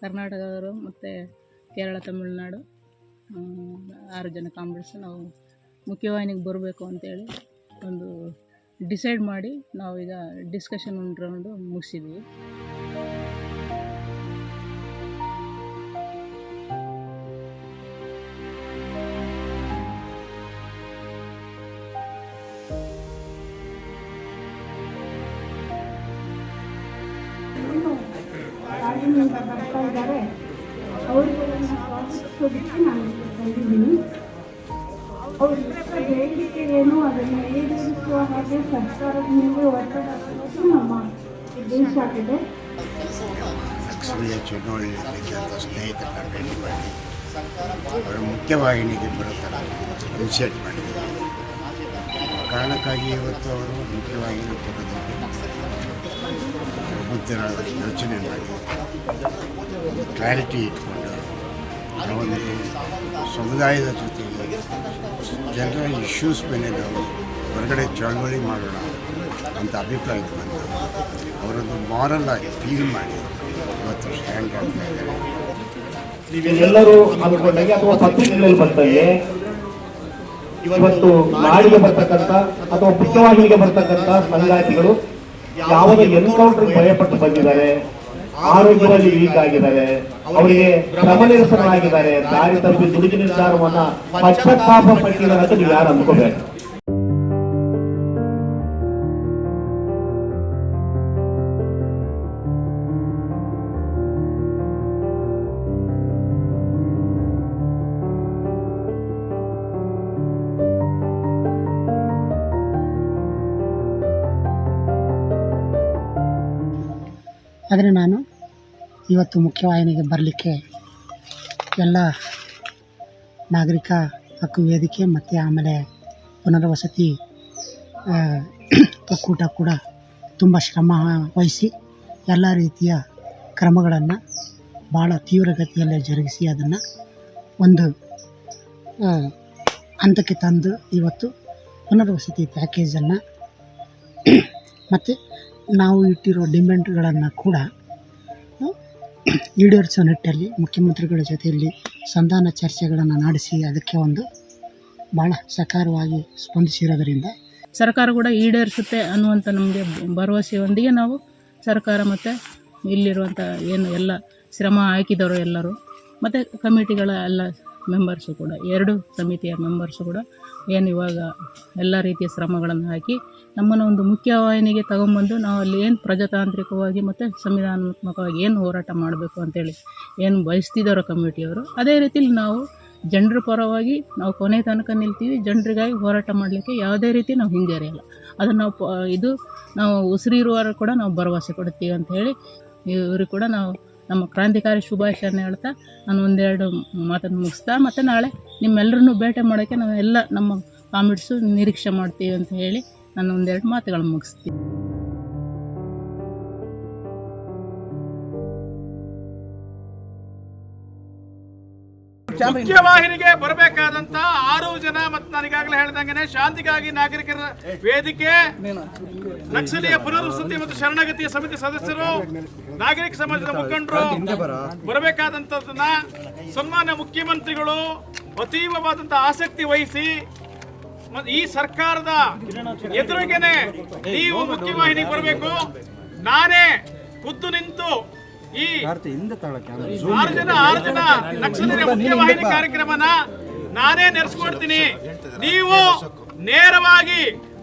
ಕರ್ನಾಟಕದವರು ಮತ್ತು ಕೇರಳ, ತಮಿಳುನಾಡು 6 ಜನ ಕಾಮ್ರೇಡ್ಸ್ ನಾವು ಮುಖ್ಯವಾಹಿನಿಗೆ ಬರಬೇಕು ಅಂತೇಳಿ ಒಂದು ಡಿಸೈಡ್ ಮಾಡಿ ನಾವೀಗ ಡಿಸ್ಕಷನ್ ರೌಂಡು ಮುಗಿಸಿದ್ವಿ. ಬರ್ತಾ ಇದ್ದಾರೆ ಅವರಿಗೆಲ್ಲ ಸ್ವಾಗತಿಸೋದಕ್ಕೆ ನಾನು ಬಂದಿದ್ದೀನಿ. ಅವ್ರ ಬೇಡಿಕೆ ಏನು ಅದನ್ನು ಈಡೇರಿಸುವ ಹಾಗೆ ಸರ್ಕಾರದ ಮೇಲೆ ಒತ್ತಡ ಹಾಕೋದು ನಮ್ಮ ಉದ್ದೇಶ ಆಗಿದೆ. ನಕ್ಸಲೀಯ ಚಳುವಳಿಯಲ್ಲಿದ್ದಂಥ ಸ್ನೇಹಿತರನ್ನ ಭೇಟಿ ಮಾಡಿ ಅವರ ಮುಖ್ಯವಾಹಿನಿಗೆ ಬರೋ ಥರ ಇನಿಷಿಯೇಟ್ ಮಾಡಿದ್ದಾರೆ. ಕಾರಣಕ್ಕಾಗಿ ಇವತ್ತು ಅವರು ಮುಖ್ಯವಾಹಿನಿ ಬರೋದಕ್ಕೆ ಬುದ್ಧಿರ ಯೋಚನೆ ಮಾಡಿ ಒಂದು ಕ್ಲಾರಿಟಿ ಇಟ್ಕೊಂಡು ನಾವೊಂದು ಸಮುದಾಯದ ಜೊತೆಗೆ ಜನರ ಇಶ್ಯೂಸ್ ಮೇಲೆ ನಾವು ಹೊರಗಡೆ ಚಳವಳಿ ಮಾಡೋಣ ಅಂತ ಅಭಿಪ್ರಾಯಕ್ಕೆ ಬಂದು ಅವರೊಂದು ಮಾರಲ್ ಆಗಿ ಫೀಲ್ ಮಾಡಿ ಇವತ್ತು ಸ್ಟ್ಯಾಂಡ್ ಆಗ್ತಾ ಇದ್ದಾರೆ. ನೀವೆಲ್ಲರೂ ಅಂದ್ಕೊಂಡಾಗೆ ಅಥವಾ ಪತ್ರಿಕೆಗಳಲ್ಲಿ ಬಂದಂಗೆ ಇವತ್ತು ನಾಡಿಗೆ ಬರ್ತಕ್ಕಂಥ ಅಥವಾ ಮುಖ್ಯವಾಹಿನಿಗೆ ಬರ್ತಕ್ಕಂಥ ಸಂಗಾತಿಗಳು ಯಾವುದೇ ಎನ್ಕೌಂಟರ್ ಭಯಪಟ್ಟು ಬಂದಿದ್ದಾರೆ, ಆರೋಗ್ಯದಲ್ಲಿ ವೀಕ್ ಆಗಿದ್ದಾರೆ, ಅವರಿಗೆ ಕ್ರಮನಿರಸನರಾಗಿದ್ದಾರೆ, ದಾರಿ ತಪ್ಪಿ ದುಡಿದ ನಿರ್ಧಾರವನ್ನ ಪಶ್ಚಾತ್ತಾಪ ಪಟ್ಟಿದ್ದಾರೆ ಅಂತ ನೀವು ಯಾರು ಅಂದ್ಕೋಬೇಕು. ಆದರೆ ನಾನು ಇವತ್ತು ಮುಖ್ಯವಾಹಿನಿಗೆ ಬರಲಿಕ್ಕೆ ಎಲ್ಲ ನಾಗರಿಕ ಹಕ್ಕು ವೇದಿಕೆ ಮತ್ತು ಆಮೇಲೆ ಪುನರ್ವಸತಿ ಒಕ್ಕೂಟ ಕೂಡ ತುಂಬ ಶ್ರಮ ವಹಿಸಿ ಎಲ್ಲ ರೀತಿಯ ಕ್ರಮಗಳನ್ನು ಭಾಳ ತೀವ್ರಗತಿಯಲ್ಲೇ ಜರುಗಿಸಿ ಅದನ್ನು ಒಂದು ಹಂತಕ್ಕೆ ತಂದು ಇವತ್ತು ಪುನರ್ವಸತಿ ಪ್ಯಾಕೇಜನ್ನು ಮತ್ತು ನಾವು ಇಟ್ಟಿರೋ ಡಿಮ್ಯಾಂಡ್ಗಳನ್ನು ಕೂಡ ಈಡೇರಿಸೋ ನಿಟ್ಟಲ್ಲಿ ಮುಖ್ಯಮಂತ್ರಿಗಳ ಜೊತೆಯಲ್ಲಿ ಸಂಧಾನ ಚರ್ಚೆಗಳನ್ನು ನಡೆಸಿ ಅದಕ್ಕೆ ಒಂದು ಭಾಳ ಸಕಾರವಾಗಿ ಸ್ಪಂದಿಸಿರೋದರಿಂದ ಸರ್ಕಾರ ಕೂಡ ಈಡೇರಿಸುತ್ತೆ ಅನ್ನುವಂಥ ನಮಗೆ ಭರವಸೆಯೊಂದಿಗೆ ನಾವು ಸರ್ಕಾರ ಮತ್ತು ಇಲ್ಲಿರುವಂಥ ಏನು ಎಲ್ಲ ಶ್ರಮ ಹಾಕಿದವರು ಎಲ್ಲರೂ ಮತ್ತು ಕಮಿಟಿಗಳ ಎಲ್ಲ ಮೆಂಬರ್ಸು ಕೂಡ 2 ಸಮಿತಿಯ ಮೆಂಬರ್ಸು ಕೂಡ ಏನು ಇವಾಗ ಎಲ್ಲ ರೀತಿಯ ಶ್ರಮಗಳನ್ನು ಹಾಕಿ ನಮ್ಮನ್ನು ಒಂದು ಮುಖ್ಯವಾಹಿನಿಗೆ ತಗೊಂಬಂದು ನಾವು ಅಲ್ಲಿ ಏನು ಪ್ರಜಾತಾಂತ್ರಿಕವಾಗಿ ಮತ್ತು ಸಂವಿಧಾನಾತ್ಮಕವಾಗಿ ಏನು ಹೋರಾಟ ಮಾಡಬೇಕು ಅಂತೇಳಿ ಏನು ಬಯಸ್ತಿದ್ದಾರೋ ಕಮಿಟಿಯವರು, ಅದೇ ರೀತಿಲಿ ನಾವು ಜನರ ಪರವಾಗಿ ನಾವು ಕೊನೆ ತನಕ ನಿಲ್ತೀವಿ. ಜನರಿಗಾಗಿ ಹೋರಾಟ ಮಾಡಲಿಕ್ಕೆ ಯಾವುದೇ ರೀತಿ ನಾವು ಹಿಂಜರಿಯಲ್ಲ. ಅದನ್ನು ನಾವು ಉಸಿರಿರುವವರು ಕೂಡ ನಾವು ಭರವಸೆ ಕೊಡ್ತೀವಿ ಅಂತ ಹೇಳಿ ಇವರು ಕೂಡ ನಾವು ನಮ್ಮ ಕ್ರಾಂತಿಕಾರಿ ಶುಭಾಶಯನ ಹೇಳ್ತಾ ನಾನು 1-2 ಮಾತನ್ನು ಮುಗಿಸ್ತಾ ಮತ್ತು ನಾಳೆ ನಿಮ್ಮೆಲ್ಲರನ್ನೂ ಭೇಟಿ ಮಾಡೋಕ್ಕೆ ನಾವು ಎಲ್ಲ ನಮ್ಮ ಕಾಮಿಡ್ಸು ನಿರೀಕ್ಷೆ ಮಾಡ್ತೀವಿ ಅಂತ ಹೇಳಿ ನಾನು 1-2 ಮಾತುಗಳನ್ನು ಮುಗಿಸ್ತೀನಿ. ಮುಖ್ಯವಾಹಿನಿಗೆ ಬರಬೇಕಾದಂತ 6 ಜನ ಮತ್ತು ನಾನೀಗಾಗಲೇ ಹೇಳ್ದಂಗೆ ಶಾಂತಿಗಾಗಿ ನಾಗರಿಕರ ವೇದಿಕೆ, ನಕ್ಸಲೀಯ ಪುನರ್ವಸತಿ ಮತ್ತು ಶರಣಾಗತಿಯ ಸಮಿತಿ ಸದಸ್ಯರು, ನಾಗರಿಕ ಸಮಾಜದ ಮುಖಂಡರು ಬರಬೇಕಾದಂತದನ್ನ ಸನ್ಮಾನ್ಯ ಮುಖ್ಯಮಂತ್ರಿಗಳು ಅತೀವವಾದಂತ ಆಸಕ್ತಿ ವಹಿಸಿ ಈ ಸರ್ಕಾರದ ಎದುರಿಗೆನೆ ನೀವು ಮುಖ್ಯವಾಹಿನಿಗೆ ಬರಬೇಕು, ನಾನೇ ಖುದ್ದು ನಿಂತು ಈ 6 ಜನ ನಕ್ಸಲರ ಮುಖ್ಯವಾಹಿನಿ ಕಾರ್ಯಕ್ರಮನ ನಾನೇ ನಡೆಸ್ಕೊಡ್ತೀನಿ, ನೀವು ನೇರವಾಗಿ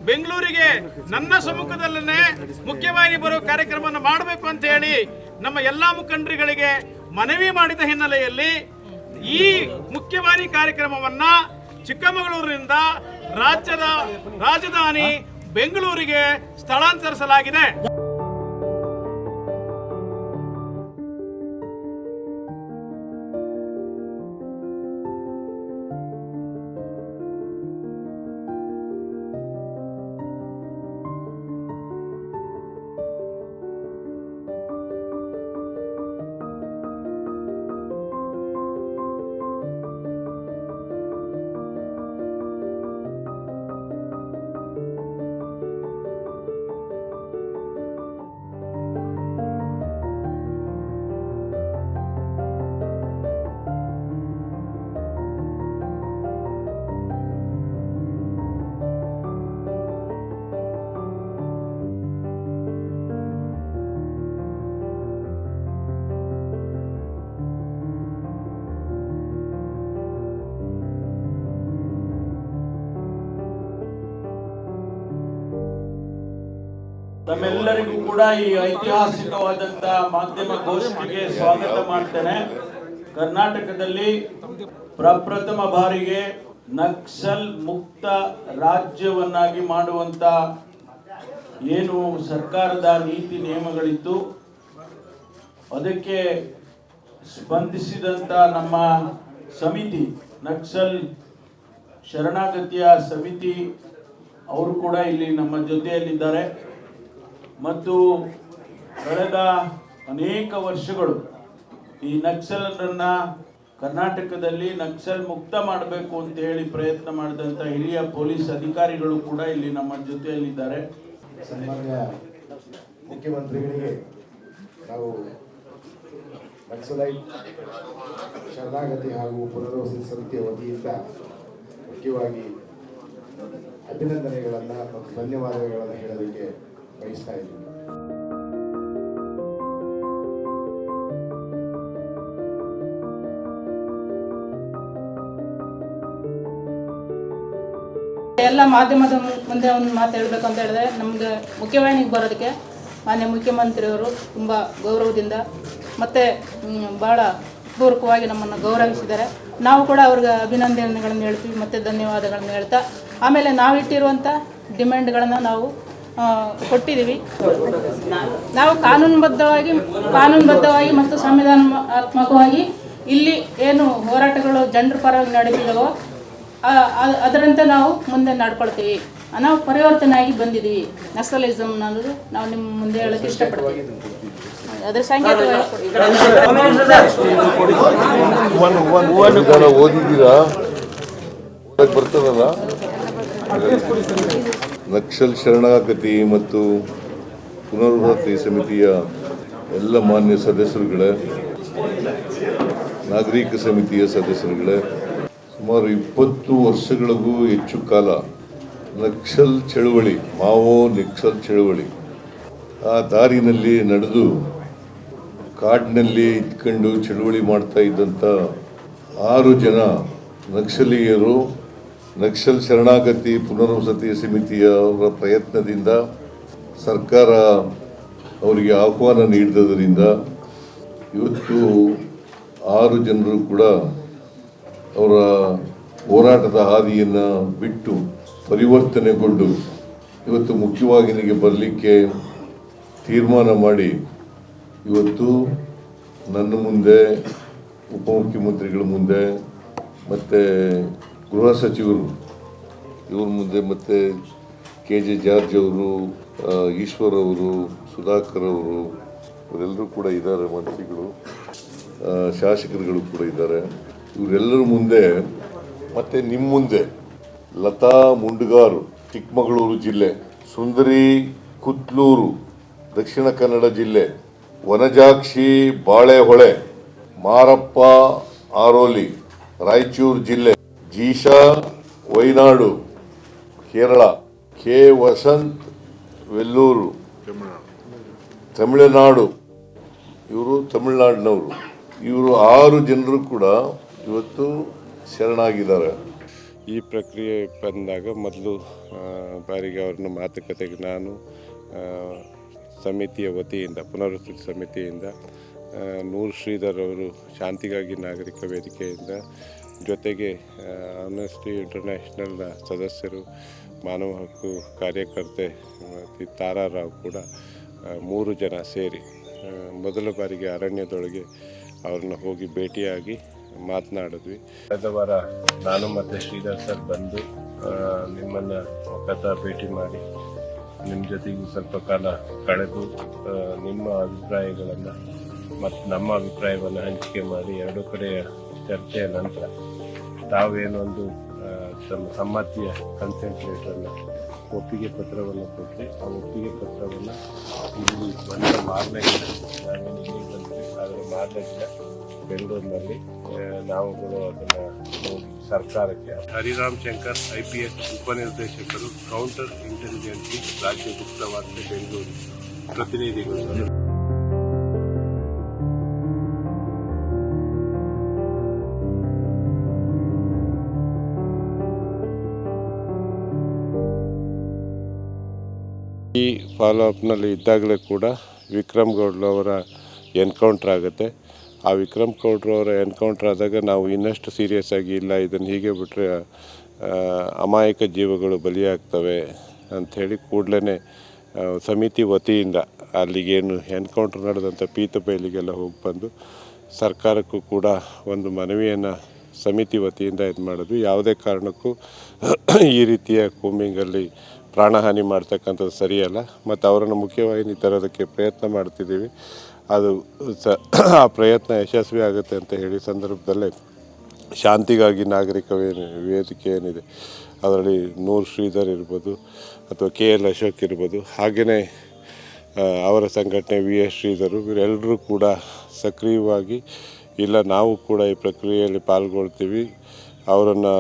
ಬೆಂಗಳೂರಿಗೆ ನನ್ನ ಸಮ್ಮುಖದಲ್ಲೇ ಮುಖ್ಯವಾಹಿನಿ ಬರೋ ಕಾರ್ಯಕ್ರಮವನ್ನು ಮಾಡಬೇಕು ಅಂತ ಹೇಳಿ ನಮ್ಮ ಎಲ್ಲಾ ಮುಖಂಡರುಗಳಿಗೆ ಮನವಿ ಮಾಡಿದ ಹಿನ್ನೆಲೆಯಲ್ಲಿ ಈ ಮುಖ್ಯವಾಹಿನಿ ಕಾರ್ಯಕ್ರಮವನ್ನ ಚಿಕ್ಕಮಗಳೂರಿನಿಂದ ರಾಜ್ಯದ ರಾಜಧಾನಿ ಬೆಂಗಳೂರಿಗೆ ಸ್ಥಳಾಂತರಿಸಲಾಗಿದೆ. ತಮ್ಮೆಲ್ಲರಿಗೂ ಕೂಡ ಈ ಐತಿಹಾಸಿಕವಾದಂಥ ಮಾಧ್ಯಮ ಗೋಷ್ಠಿಗೆ ಸ್ವಾಗತ ಮಾಡ್ತೇನೆ. ಕರ್ನಾಟಕದಲ್ಲಿ ಪ್ರಪ್ರಥಮ ಬಾರಿಗೆ ನಕ್ಸಲ್ ಮುಕ್ತ ರಾಜ್ಯವನ್ನಾಗಿ ಮಾಡುವಂಥ ಏನು ಸರ್ಕಾರದ ನೀತಿ ನಿಯಮಗಳಿತ್ತು ಅದಕ್ಕೆ ಸ್ಪಂದಿಸಿದಂಥ ನಮ್ಮ ಸಮಿತಿ, ನಕ್ಸಲ್ ಶರಣಾಗತಿಯ ಸಮಿತಿ ಅವರು ಕೂಡ ಇಲ್ಲಿ ನಮ್ಮ ಜೊತೆಯಲ್ಲಿದ್ದಾರೆ. ಮತ್ತು ಕಳೆದ ಅನೇಕ ವರ್ಷಗಳು ಈ ನಕ್ಸಲರನ್ನು ಕರ್ನಾಟಕದಲ್ಲಿ ನಕ್ಸಲ್ ಮುಕ್ತ ಮಾಡಬೇಕು ಅಂತ ಹೇಳಿ ಪ್ರಯತ್ನ ಮಾಡಿದಂಥ ಹಿರಿಯ ಪೊಲೀಸ್ ಅಧಿಕಾರಿಗಳು ಕೂಡ ಇಲ್ಲಿ ನಮ್ಮ ಜೊತೆಯಲ್ಲಿದ್ದಾರೆ. ಸನ್ಮಾನ್ಯ ಮುಖ್ಯಮಂತ್ರಿಗಳಿಗೆ ನಾವು ನಕ್ಸಲೈಟ್ ಶರಣಾಗತಿ ಹಾಗೂ ಪುನರ್ವಸತಿ ಸಮಿತಿಯ ವತಿಯಿಂದ ಮುಖ್ಯವಾಗಿ ಅಭಿನಂದನೆಗಳನ್ನು ಮತ್ತು ಧನ್ಯವಾದಗಳನ್ನು ಹೇಳೋದಕ್ಕೆ ಬಯಸ್ತಾ ಇದ್ದೀನಿ. ಎಲ್ಲ ಮಾಧ್ಯಮದ ಮುಂದೆ ಒಂದು ಮಾತು ಹೇಳಬೇಕು ಅಂತ ಹೇಳಿದ್ರೆ, ನಮಗೆ ಮುಖ್ಯವಾಹಿನಿಗೆ ಬರೋದಕ್ಕೆ ಮಾನ್ಯ ಮುಖ್ಯಮಂತ್ರಿಯವರು ತುಂಬ ಗೌರವದಿಂದ ಮತ್ತು ಭಾಳ ಪೂರ್ವಕವಾಗಿ ನಮ್ಮನ್ನು ಗೌರವಿಸಿದ್ದಾರೆ. ನಾವು ಕೂಡ ಅವ್ರಿಗೆ ಅಭಿನಂದನೆಗಳನ್ನು ಹೇಳ್ತೀವಿ ಮತ್ತು ಧನ್ಯವಾದಗಳನ್ನು ಹೇಳ್ತಾ, ಆಮೇಲೆ ನಾವಿಟ್ಟಿರುವಂಥ ಡಿಮ್ಯಾಂಡ್ಗಳನ್ನು ನಾವು ಕೊಟ್ಟಿದ್ದೀವಿ. ನಾವು ಕಾನೂನುಬದ್ಧವಾಗಿ ಮತ್ತು ಸಂವಿಧಾನಾತ್ಮಕವಾಗಿ ಇಲ್ಲಿ ಏನು ಹೋರಾಟಗಳು ಜನರ ಪರವಾಗಿ ನಡೀತಿದ್ದಾವೋ ಅದರಂತೆ ನಾವು ಮುಂದೆ ನಡ್ಕೊಳ್ತೀವಿ. ನಾವು ಪರಿವರ್ತನೆಯಾಗಿ ಬಂದಿದ್ದೀವಿ. ನಕ್ಸಲಿಸಮ್ ಅನ್ನೋದು ನಾವು ನಿಮ್ಮ ಮುಂದೆ ಹೇಳೋಕ್ಕೆ ಇಷ್ಟಪಡ್ತೀವಿ. ಅದರ ಓದಿದ್ದೀರಾ? ಬರ್ತದಲ್ಲ, ನಕ್ಸಲ್ ಶರಣಾಗತಿ ಮತ್ತು ಪುನರ್ವಸತಿ ಸಮಿತಿಯ ಎಲ್ಲ ಮಾನ್ಯ ಸದಸ್ಯರುಗಳೇ, ನಾಗರಿಕ ಸಮಿತಿಯ ಸದಸ್ಯರುಗಳೇ, ಸುಮಾರು 20 ವರ್ಷಗಳಿಗೂ ಹೆಚ್ಚು ಕಾಲ ನಕ್ಸಲ್ ಚಳುವಳಿ, ಮಾವೋ ನಕ್ಸಲ್ ಚಳುವಳಿ ಆ ದಾರಿನಲ್ಲಿ ನಡೆದು ಕಾಡಿನಲ್ಲಿ ಇದ್ಕೊಂಡು ಚಳುವಳಿ ಮಾಡ್ತಾ ಇದ್ದಂಥ 6 ಜನ ನಕ್ಸಲೀಯರು ನಕ್ಸಲ್ ಶರಣಾಗತಿ ಪುನರ್ವಸತಿ ಸಮಿತಿಯವರ ಪ್ರಯತ್ನದಿಂದ ಸರ್ಕಾರ ಅವರಿಗೆ ಆಹ್ವಾನ ನೀಡಿದ್ದರಿಂದ ಇವತ್ತು 6 ಜನರು ಕೂಡ ಅವರ ಹೋರಾಟದ ಹಾದಿಯನ್ನು ಬಿಟ್ಟು ಪರಿವರ್ತನೆಗೊಂಡು ಇವತ್ತು ಮುಖ್ಯವಾಹಿನಿಗೆ ಬರಲಿಕ್ಕೆ ತೀರ್ಮಾನ ಮಾಡಿ ಇವತ್ತು ನನ್ನ ಮುಂದೆ, ಉಪಮುಖ್ಯಮಂತ್ರಿಗಳ ಮುಂದೆ ಮತ್ತು ಗೃಹ ಸಚಿವರು ಇವ್ರ ಮುಂದೆ ಮತ್ತು KJ ಜಾರ್ಜ್ ಅವರು, ಈಶ್ವರ್ ಅವರು, ಸುಧಾಕರ್ ಅವರು ಇವರೆಲ್ಲರೂ ಕೂಡ ಇದ್ದಾರೆ, ಮಂತ್ರಿಗಳು, ಶಾಸಕರುಗಳು ಕೂಡ ಇದ್ದಾರೆ. ಇವರೆಲ್ಲರ ಮುಂದೆ ಮತ್ತು ನಿಮ್ಮ ಮುಂದೆ ಲತಾ ಮುಂಡುಗಾರು ಚಿಕ್ಕಮಗಳೂರು ಜಿಲ್ಲೆ, ಸುಂದರಿ ಕುತ್ಲೂರು ದಕ್ಷಿಣ ಕನ್ನಡ ಜಿಲ್ಲೆ, ವನಜಾಕ್ಷಿ ಬಾಳೆಹೊಳೆ, ಮಾರಪ್ಪ ಆರೋಲಿ ರಾಯಚೂರು ಜಿಲ್ಲೆ, ಜೀಶಾ ವೈನಾಡು ಕೇರಳ, ಕೆ ವಸಂತ್ ವೆಲ್ಲೂರು ತಮಿಳುನಾಡು, ಇವರು ತಮಿಳುನಾಡಿನವರು. ಇವರು 6 ಜನರು ಕೂಡ ಇವತ್ತು ಶರಣಾಗಿದ್ದಾರೆ. ಈ ಪ್ರಕ್ರಿಯೆ ಬಂದಾಗ ಮೊದಲು ಬಾರಿಗೆ ಅವ್ರನ್ನ ಮಾತುಕತೆಗೆ ನಾನು ಸಮಿತಿಯ ವತಿಯಿಂದ, ಪುನರ್ವಸತಿ ಸಮಿತಿಯಿಂದ, ನೂರ್ ಶ್ರೀಧರ್ ಅವರು ಶಾಂತಿಗಾಗಿ ನಾಗರಿಕ ವೇದಿಕೆಯಿಂದ, ಜೊತೆಗೆ ಆಮ್ನೆಸ್ಟಿ ಇಂಟರ್ನ್ಯಾಷನಲ್ನ ಸದಸ್ಯರು, ಮಾನವ ಹಕ್ಕು ಕಾರ್ಯಕರ್ತೆ ತಾರಾರಾವ್ ಕೂಡ 3 ಜನ ಸೇರಿ ಮೊದಲ ಬಾರಿಗೆ ಅರಣ್ಯದೊಳಗೆ ಅವ್ರನ್ನ ಹೋಗಿ ಭೇಟಿಯಾಗಿ ಮಾತನಾಡಿದ್ವಿ. ಕಳೆದ ವಾರ ನಾನು ಮತ್ತು ಶ್ರೀಧರ್ ಸರ್ ಬಂದು ನಿಮ್ಮನ್ನು ಮುಖತಃ ಭೇಟಿ ಮಾಡಿ ನಿಮ್ಮ ಜೊತೆಗೆ ಸ್ವಲ್ಪ ಕಾಲ ಕಳೆದು ನಿಮ್ಮ ಅಭಿಪ್ರಾಯಗಳನ್ನು ಮತ್ತು ನಮ್ಮ ಅಭಿಪ್ರಾಯವನ್ನು ಹಂಚಿಕೆ ಮಾಡಿ 2 ಕಡೆಯ ಚರ್ಚೆಯ ನಂತರ ತಾವೇನೊಂದು ಸಮ್ಮತಿಯ ಕನ್ಸೆಂಟ್ ಲೆಟರನ್ನು, ಒಪ್ಪಿಗೆ ಪತ್ರವನ್ನು ಕೊಟ್ಟು ಆ ಒಪ್ಪಿಗೆ ಪತ್ರವನ್ನು ಇಲ್ಲಿ ಬಂದ ಮಾರನೇ ದಿನ, ನಾವೇನು ಇಲ್ಲಿ ಬಂದ್ವಿ ಅದರ ಮಾರನೇ ದಿನ ಬೆಂಗಳೂರಿನಲ್ಲಿ ನಾವುಗಳು ಅದನ್ನು ಹೋಗಿ ಸರ್ಕಾರಕ್ಕೆ, ಹರಿರಾಮ್ ಶಂಕರ್ IPS ಉಪನಿರ್ದೇಶಕರು, ಕೌಂಟರ್ ಇಂಟೆಲಿಜೆನ್ಸಿ ರಾಜ್ಯ ಗುಪ್ತವಾರ್ತೆ ಬೆಂಗಳೂರು ಪ್ರತಿನಿಧಿಗಳು ಈ ಫಾಲೋ ಅಪ್ನಲ್ಲಿ ಇದ್ದಾಗಲೇ ಕೂಡ ವಿಕ್ರಮ್ ಗೌಡ್ರು ಅವರ ಎನ್ಕೌಂಟ್ರ್ ಆಗುತ್ತೆ. ಆ ವಿಕ್ರಮ್ ಗೌಡ್ರು ಅವರ ಎನ್ಕೌಂಟ್ರ್ ಆದಾಗ ನಾವು ಇನ್ನಷ್ಟು ಸೀರಿಯಸ್ ಆಗಿ ಇಲ್ಲ, ಇದನ್ನು ಹೀಗೆ ಬಿಟ್ಟರೆ ಅಮಾಯಕ ಜೀವಗಳು ಬಲಿಯಾಗ್ತವೆ ಅಂಥೇಳಿ ಕೂಡಲೇ ಸಮಿತಿ ವತಿಯಿಂದ ಅಲ್ಲಿಗೇನು ಎನ್ಕೌಂಟ್ರ್ ನಡೆದಂಥ ಪೀತಬೈಲಿಗೆಲ್ಲ ಹೋಗಿ ಬಂದು ಸರ್ಕಾರಕ್ಕೂ ಕೂಡ ಒಂದು ಮನವಿಯನ್ನು ಸಮಿತಿ ವತಿಯಿಂದ ಇದು ಮಾಡೋದು. ಯಾವುದೇ ಕಾರಣಕ್ಕೂ ಈ ರೀತಿಯ ಕೂಂಬಿಂಗಲ್ಲಿ ಪ್ರಾಣಹಾನಿ ಮಾಡ್ತಕ್ಕಂಥದ್ದು ಸರಿಯಲ್ಲ. ಮತ್ತು ಅವರನ್ನು ಮುಖ್ಯವಾಹಿನಿ ತರೋದಕ್ಕೆ ಪ್ರಯತ್ನ ಮಾಡ್ತಿದ್ದೀವಿ. ಅದು ಆ ಪ್ರಯತ್ನ ಯಶಸ್ವಿ ಆಗುತ್ತೆ ಅಂತ ಹೇಳಿ ಸಂದರ್ಭದಲ್ಲೇ ಶಾಂತಿಗಾಗಿ ನಾಗರಿಕ ವೇದಿಕೆ ಏನಿದೆ ಅದರಲ್ಲಿ ನೂರ್ ಶ್ರೀಧರ್ ಇರ್ಬೋದು ಅಥವಾ KL ಅಶೋಕ್ ಇರ್ಬೋದು, ಹಾಗೆಯೇ ಅವರ ಸಂಘಟನೆ VS ಶ್ರೀಧರು, ಇವರೆಲ್ಲರೂ ಕೂಡ ಸಕ್ರಿಯವಾಗಿ ಇಲ್ಲ ನಾವು ಕೂಡ ಈ ಪ್ರಕ್ರಿಯೆಯಲ್ಲಿ ಪಾಲ್ಗೊಳ್ತೀವಿ, ಅವರನ್ನು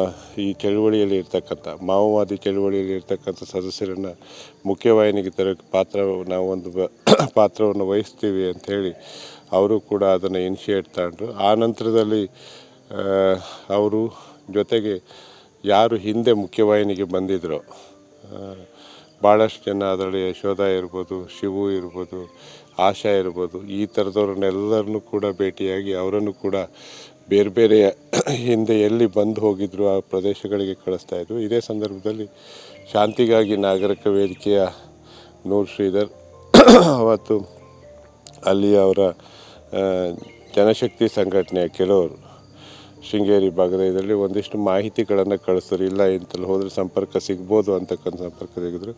ಈ ಚಳುವಳಿಯಲ್ಲಿ ಇರ್ತಕ್ಕಂಥ ಮಾವೋವಾದಿ ಚಳುವಳಿಯಲ್ಲಿ ಇರ್ತಕ್ಕಂಥ ಸದಸ್ಯರನ್ನು ಮುಖ್ಯವಾಹಿನಿಗೆ ತರೋಕ್ಕೆ ನಾವೊಂದು ಪಾತ್ರವನ್ನು ವಹಿಸ್ತೀವಿ ಅಂಥೇಳಿ ಅವರು ಕೂಡ ಅದನ್ನು ಇನಿಷಿಯೇಟ್ ತಗೊಂಡ್ರು. ಆ ನಂತರದಲ್ಲಿ ಅವರು ಜೊತೆಗೆ ಯಾರು ಹಿಂದೆ ಮುಖ್ಯವಾಹಿನಿಗೆ ಬಂದಿದ್ರೋ ಭಾಳಷ್ಟು ಜನ, ಅದರಲ್ಲಿ ಯಶೋಧ ಇರ್ಬೋದು, ಶಿವು ಇರ್ಬೋದು, ಆಶಾ ಇರ್ಬೋದು, ಈ ಥರದವ್ರನ್ನೆಲ್ಲರನ್ನೂ ಕೂಡ ಭೇಟಿಯಾಗಿ ಅವರನ್ನು ಕೂಡ ಬೇರೆ ಬೇರೆ ಹಿಂದೆ ಎಲ್ಲಿ ಬಂದು ಹೋಗಿದ್ರು ಆ ಪ್ರದೇಶಗಳಿಗೆ ಕಳಿಸ್ತಾಯಿದ್ರು. ಇದೇ ಸಂದರ್ಭದಲ್ಲಿ ಶಾಂತಿಗಾಗಿ ನಾಗರಿಕ ವೇದಿಕೆಯ ನೂರ್ ಶ್ರೀಧರ್ ಅವತ್ತು ಅಲ್ಲಿ ಅವರ ಜನಶಕ್ತಿ ಸಂಘಟನೆಯ ಕೆಲವರು ಶೃಂಗೇರಿ ಭಾಗದ ಇದರಲ್ಲಿ ಒಂದಿಷ್ಟು ಮಾಹಿತಿಗಳನ್ನು ಕಳಿಸಿದ್ರು. ಇಲ್ಲ ಇಂತಲ್ಲಿ ಹೋದರೆ ಸಂಪರ್ಕ ಸಿಗ್ಬೋದು ಅಂತಕ್ಕಂಥ ಸಂಪರ್ಕ ಸಿಗಿದ್ರು.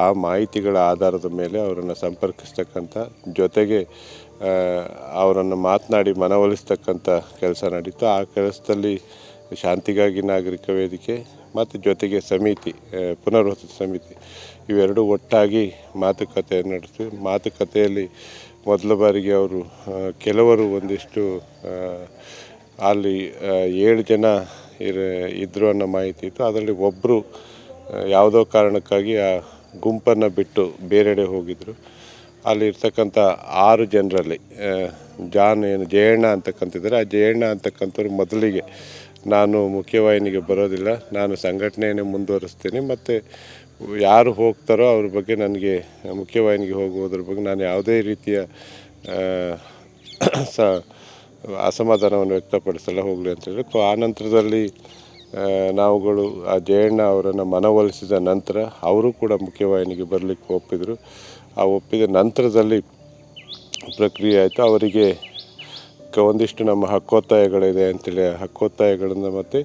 ಆ ಮಾಹಿತಿಗಳ ಆಧಾರದ ಮೇಲೆ ಅವರನ್ನು ಸಂಪರ್ಕಿಸ್ತಕ್ಕಂಥ ಜೊತೆಗೆ ಅವರನ್ನು ಮಾತನಾಡಿ ಮನವೊಲಿಸ್ತಕ್ಕಂಥ ಕೆಲಸ ನಡೀತು. ಆ ಕೆಲಸದಲ್ಲಿ ಶಾಂತಿಗಾಗಿ ನಾಗರಿಕ ವೇದಿಕೆ ಮತ್ತು ಜೊತೆಗೆ ಸಮಿತಿ, ಪುನರ್ವಸತಿ ಸಮಿತಿ, ಇವೆರಡೂ ಒಟ್ಟಾಗಿ ಮಾತುಕತೆ ನಡೆಸಿ ಮಾತುಕತೆಯಲ್ಲಿ ಮೊದಲ ಬಾರಿಗೆ ಅವರು ಕೆಲವರು ಒಂದಿಷ್ಟು ಅಲ್ಲಿ 7 ಜನ ಇದ್ದರು ಅನ್ನೋ ಮಾಹಿತಿ ಇತ್ತು. ಅದರಲ್ಲಿ ಒಬ್ಬರು ಯಾವುದೋ ಕಾರಣಕ್ಕಾಗಿ ಆ ಗುಂಪನ್ನು ಬಿಟ್ಟು ಬೇರೆಡೆ ಹೋಗಿದ್ದರು. ಅಲ್ಲಿ ಇರ್ತಕ್ಕಂಥ 6 ಜನರಲ್ಲಿ ಜಯಣ್ಣ ಅಂತಕ್ಕಂತಿದ್ದಾರೆ. ಆ ಜಯಣ್ಣ ಅಂತಕ್ಕಂಥವ್ರು ಮೊದಲಿಗೆ ನಾನು ಮುಖ್ಯವಾಹಿನಿಗೆ ಬರೋದಿಲ್ಲ, ನಾನು ಸಂಘಟನೆಯನ್ನೇ ಮುಂದುವರಿಸ್ತೀನಿ, ಮತ್ತು ಯಾರು ಹೋಗ್ತಾರೋ ಅವ್ರ ಬಗ್ಗೆ ನನಗೆ ಮುಖ್ಯವಾಹಿನಿಗೆ ಹೋಗುವುದ್ರ ಬಗ್ಗೆ ನಾನು ಯಾವುದೇ ರೀತಿಯ ಅಸಮಾಧಾನವನ್ನು ವ್ಯಕ್ತಪಡಿಸಲ್ಲ, ಹೋಗಲಿ ಅಂತ ಹೇಳಿ. ಆ ನಂತರದಲ್ಲಿ ನಾವುಗಳು ಆ ಜಯಣ್ಣ ಅವರನ್ನು ಮನವೊಲಿಸಿದ ನಂತರ ಅವರು ಕೂಡ ಮುಖ್ಯವಾಹಿನಿಗೆ ಬರಲಿಕ್ಕೆ ಒಪ್ಪಿದರು. ಆ ಒಪ್ಪಿದ ನಂತರದಲ್ಲಿ ಪ್ರಕ್ರಿಯೆ ಆಯಿತು. ಅವರಿಗೆ ಒಂದಿಷ್ಟು ನಮ್ಮ ಹಕ್ಕೊತ್ತಾಯಗಳಿದೆ ಅಂತೇಳಿ ಹಕ್ಕೊತ್ತಾಯಗಳನ್ನು ಮತ್ತು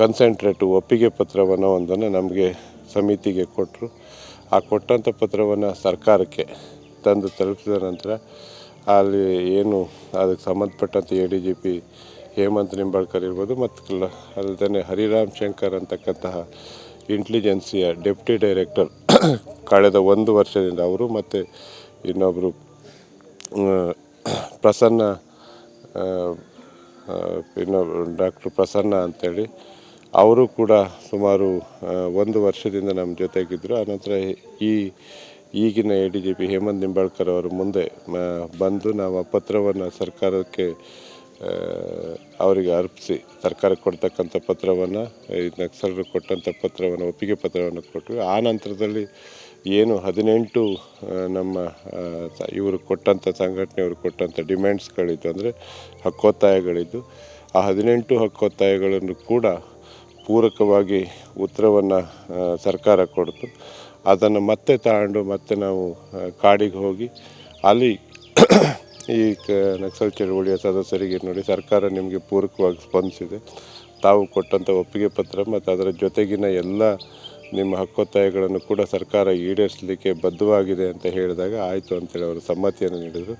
ಕನ್ಸಂಟ್ರೇಟು ಒಪ್ಪಿಗೆ ಪತ್ರವನ್ನು ಒಂದನ್ನು ನಮಗೆ ಸಮಿತಿಗೆ ಕೊಟ್ಟರು. ಆ ಕೊಟ್ಟಂಥ ಪತ್ರವನ್ನು ಸರ್ಕಾರಕ್ಕೆ ತಂದು ತಲುಪಿಸಿದ ನಂತರ ಅಲ್ಲಿ ಏನು ಅದಕ್ಕೆ ಸಂಬಂಧಪಟ್ಟಂಥ ADGP ಹೇಮಂತ್ ನಿಂಬಾಳ್ಕರ್ ಇರ್ಬೋದು ಮತ್ತು ಅಲ್ಲದೆ ಹರಿರಾಮ್ ಶಂಕರ್ ಅಂತಕ್ಕಂತಹ ಇಂಟೆಲಿಜೆನ್ಸಿಯ ಡೆಪ್ಟಿ ಡೈರೆಕ್ಟರ್ ಕಳೆದ 1 ವರ್ಷದಿಂದ ಅವರು, ಮತ್ತು ಇನ್ನೊಬ್ಬರು ಪ್ರಸನ್ನ, ಇನ್ನೊಬ್ಬರು ಡಾಕ್ಟರ್ ಪ್ರಸನ್ನ ಅಂಥೇಳಿ ಅವರು ಕೂಡ ಸುಮಾರು 1 ವರ್ಷದಿಂದ ನಮ್ಮ ಜೊತೆಗಿದ್ದರು. ಆನಂತರ ಈಗಿನ ADGP ಹೇಮಂತ್ ನಿಂಬಾಳ್ಕರ್ ಅವರು ಮುಂದೆ ಬಂದು ನಾವು ಆ ಪತ್ರವನ್ನು ಸರ್ಕಾರಕ್ಕೆ ಅವರಿಗೆ ಅರ್ಪಿಸಿ ಸರ್ಕಾರಕ್ಕೆ ಕೊಡ್ತಕ್ಕಂಥ ಪತ್ರವನ್ನು, ಈ ನಕ್ಸಲರು ಕೊಟ್ಟಂಥ ಪತ್ರವನ್ನು, ಒಪ್ಪಿಗೆ ಪತ್ರವನ್ನು ಕೊಟ್ಟರು. ಆ ನಂತರದಲ್ಲಿ ಏನು 18 ನಮ್ಮ ಇವರು ಕೊಟ್ಟಂಥ ಸಂಘಟನೆಯವರು ಕೊಟ್ಟಂಥ ಡಿಮ್ಯಾಂಡ್ಸ್ಗಳಿದ್ದು, ಅಂದರೆ ಹಕ್ಕೊತ್ತಾಯಗಳಿದ್ದು, ಆ 18 ಹಕ್ಕೊತ್ತಾಯಗಳನ್ನು ಕೂಡ ಪೂರಕವಾಗಿ ಉತ್ತರವನ್ನು ಸರ್ಕಾರ ಕೊಡ್ತು. ಅದನ್ನು ಮತ್ತೆ ತಗೊಂಡು ಮತ್ತೆ ನಾವು ಕಾಡಿಗೆ ಹೋಗಿ ಅಲ್ಲಿ ಈ ನಕ್ಸಲ್ ಚಳವಳಿಯ ಸದಸ್ಯರಿಗೆ ನೋಡಿ ಸರ್ಕಾರ ನಿಮಗೆ ಪೂರಕವಾಗಿ ಸ್ಪಂದಿಸಿದೆ, ತಾವು ಕೊಟ್ಟಂಥ ಒಪ್ಪಿಗೆ ಪತ್ರ ಮತ್ತು ಅದರ ಜೊತೆಗಿನ ಎಲ್ಲ ನಿಮ್ಮ ಹಕ್ಕೊತ್ತಾಯಗಳನ್ನು ಕೂಡ ಸರ್ಕಾರ ಈಡೇರಿಸಲಿಕ್ಕೆ ಬದ್ಧವಾಗಿದೆ ಅಂತ ಹೇಳಿದಾಗ ಆಯಿತು ಅಂತೇಳಿ ಅವರು ಸಮ್ಮತಿಯನ್ನು ನೀಡಿದರು.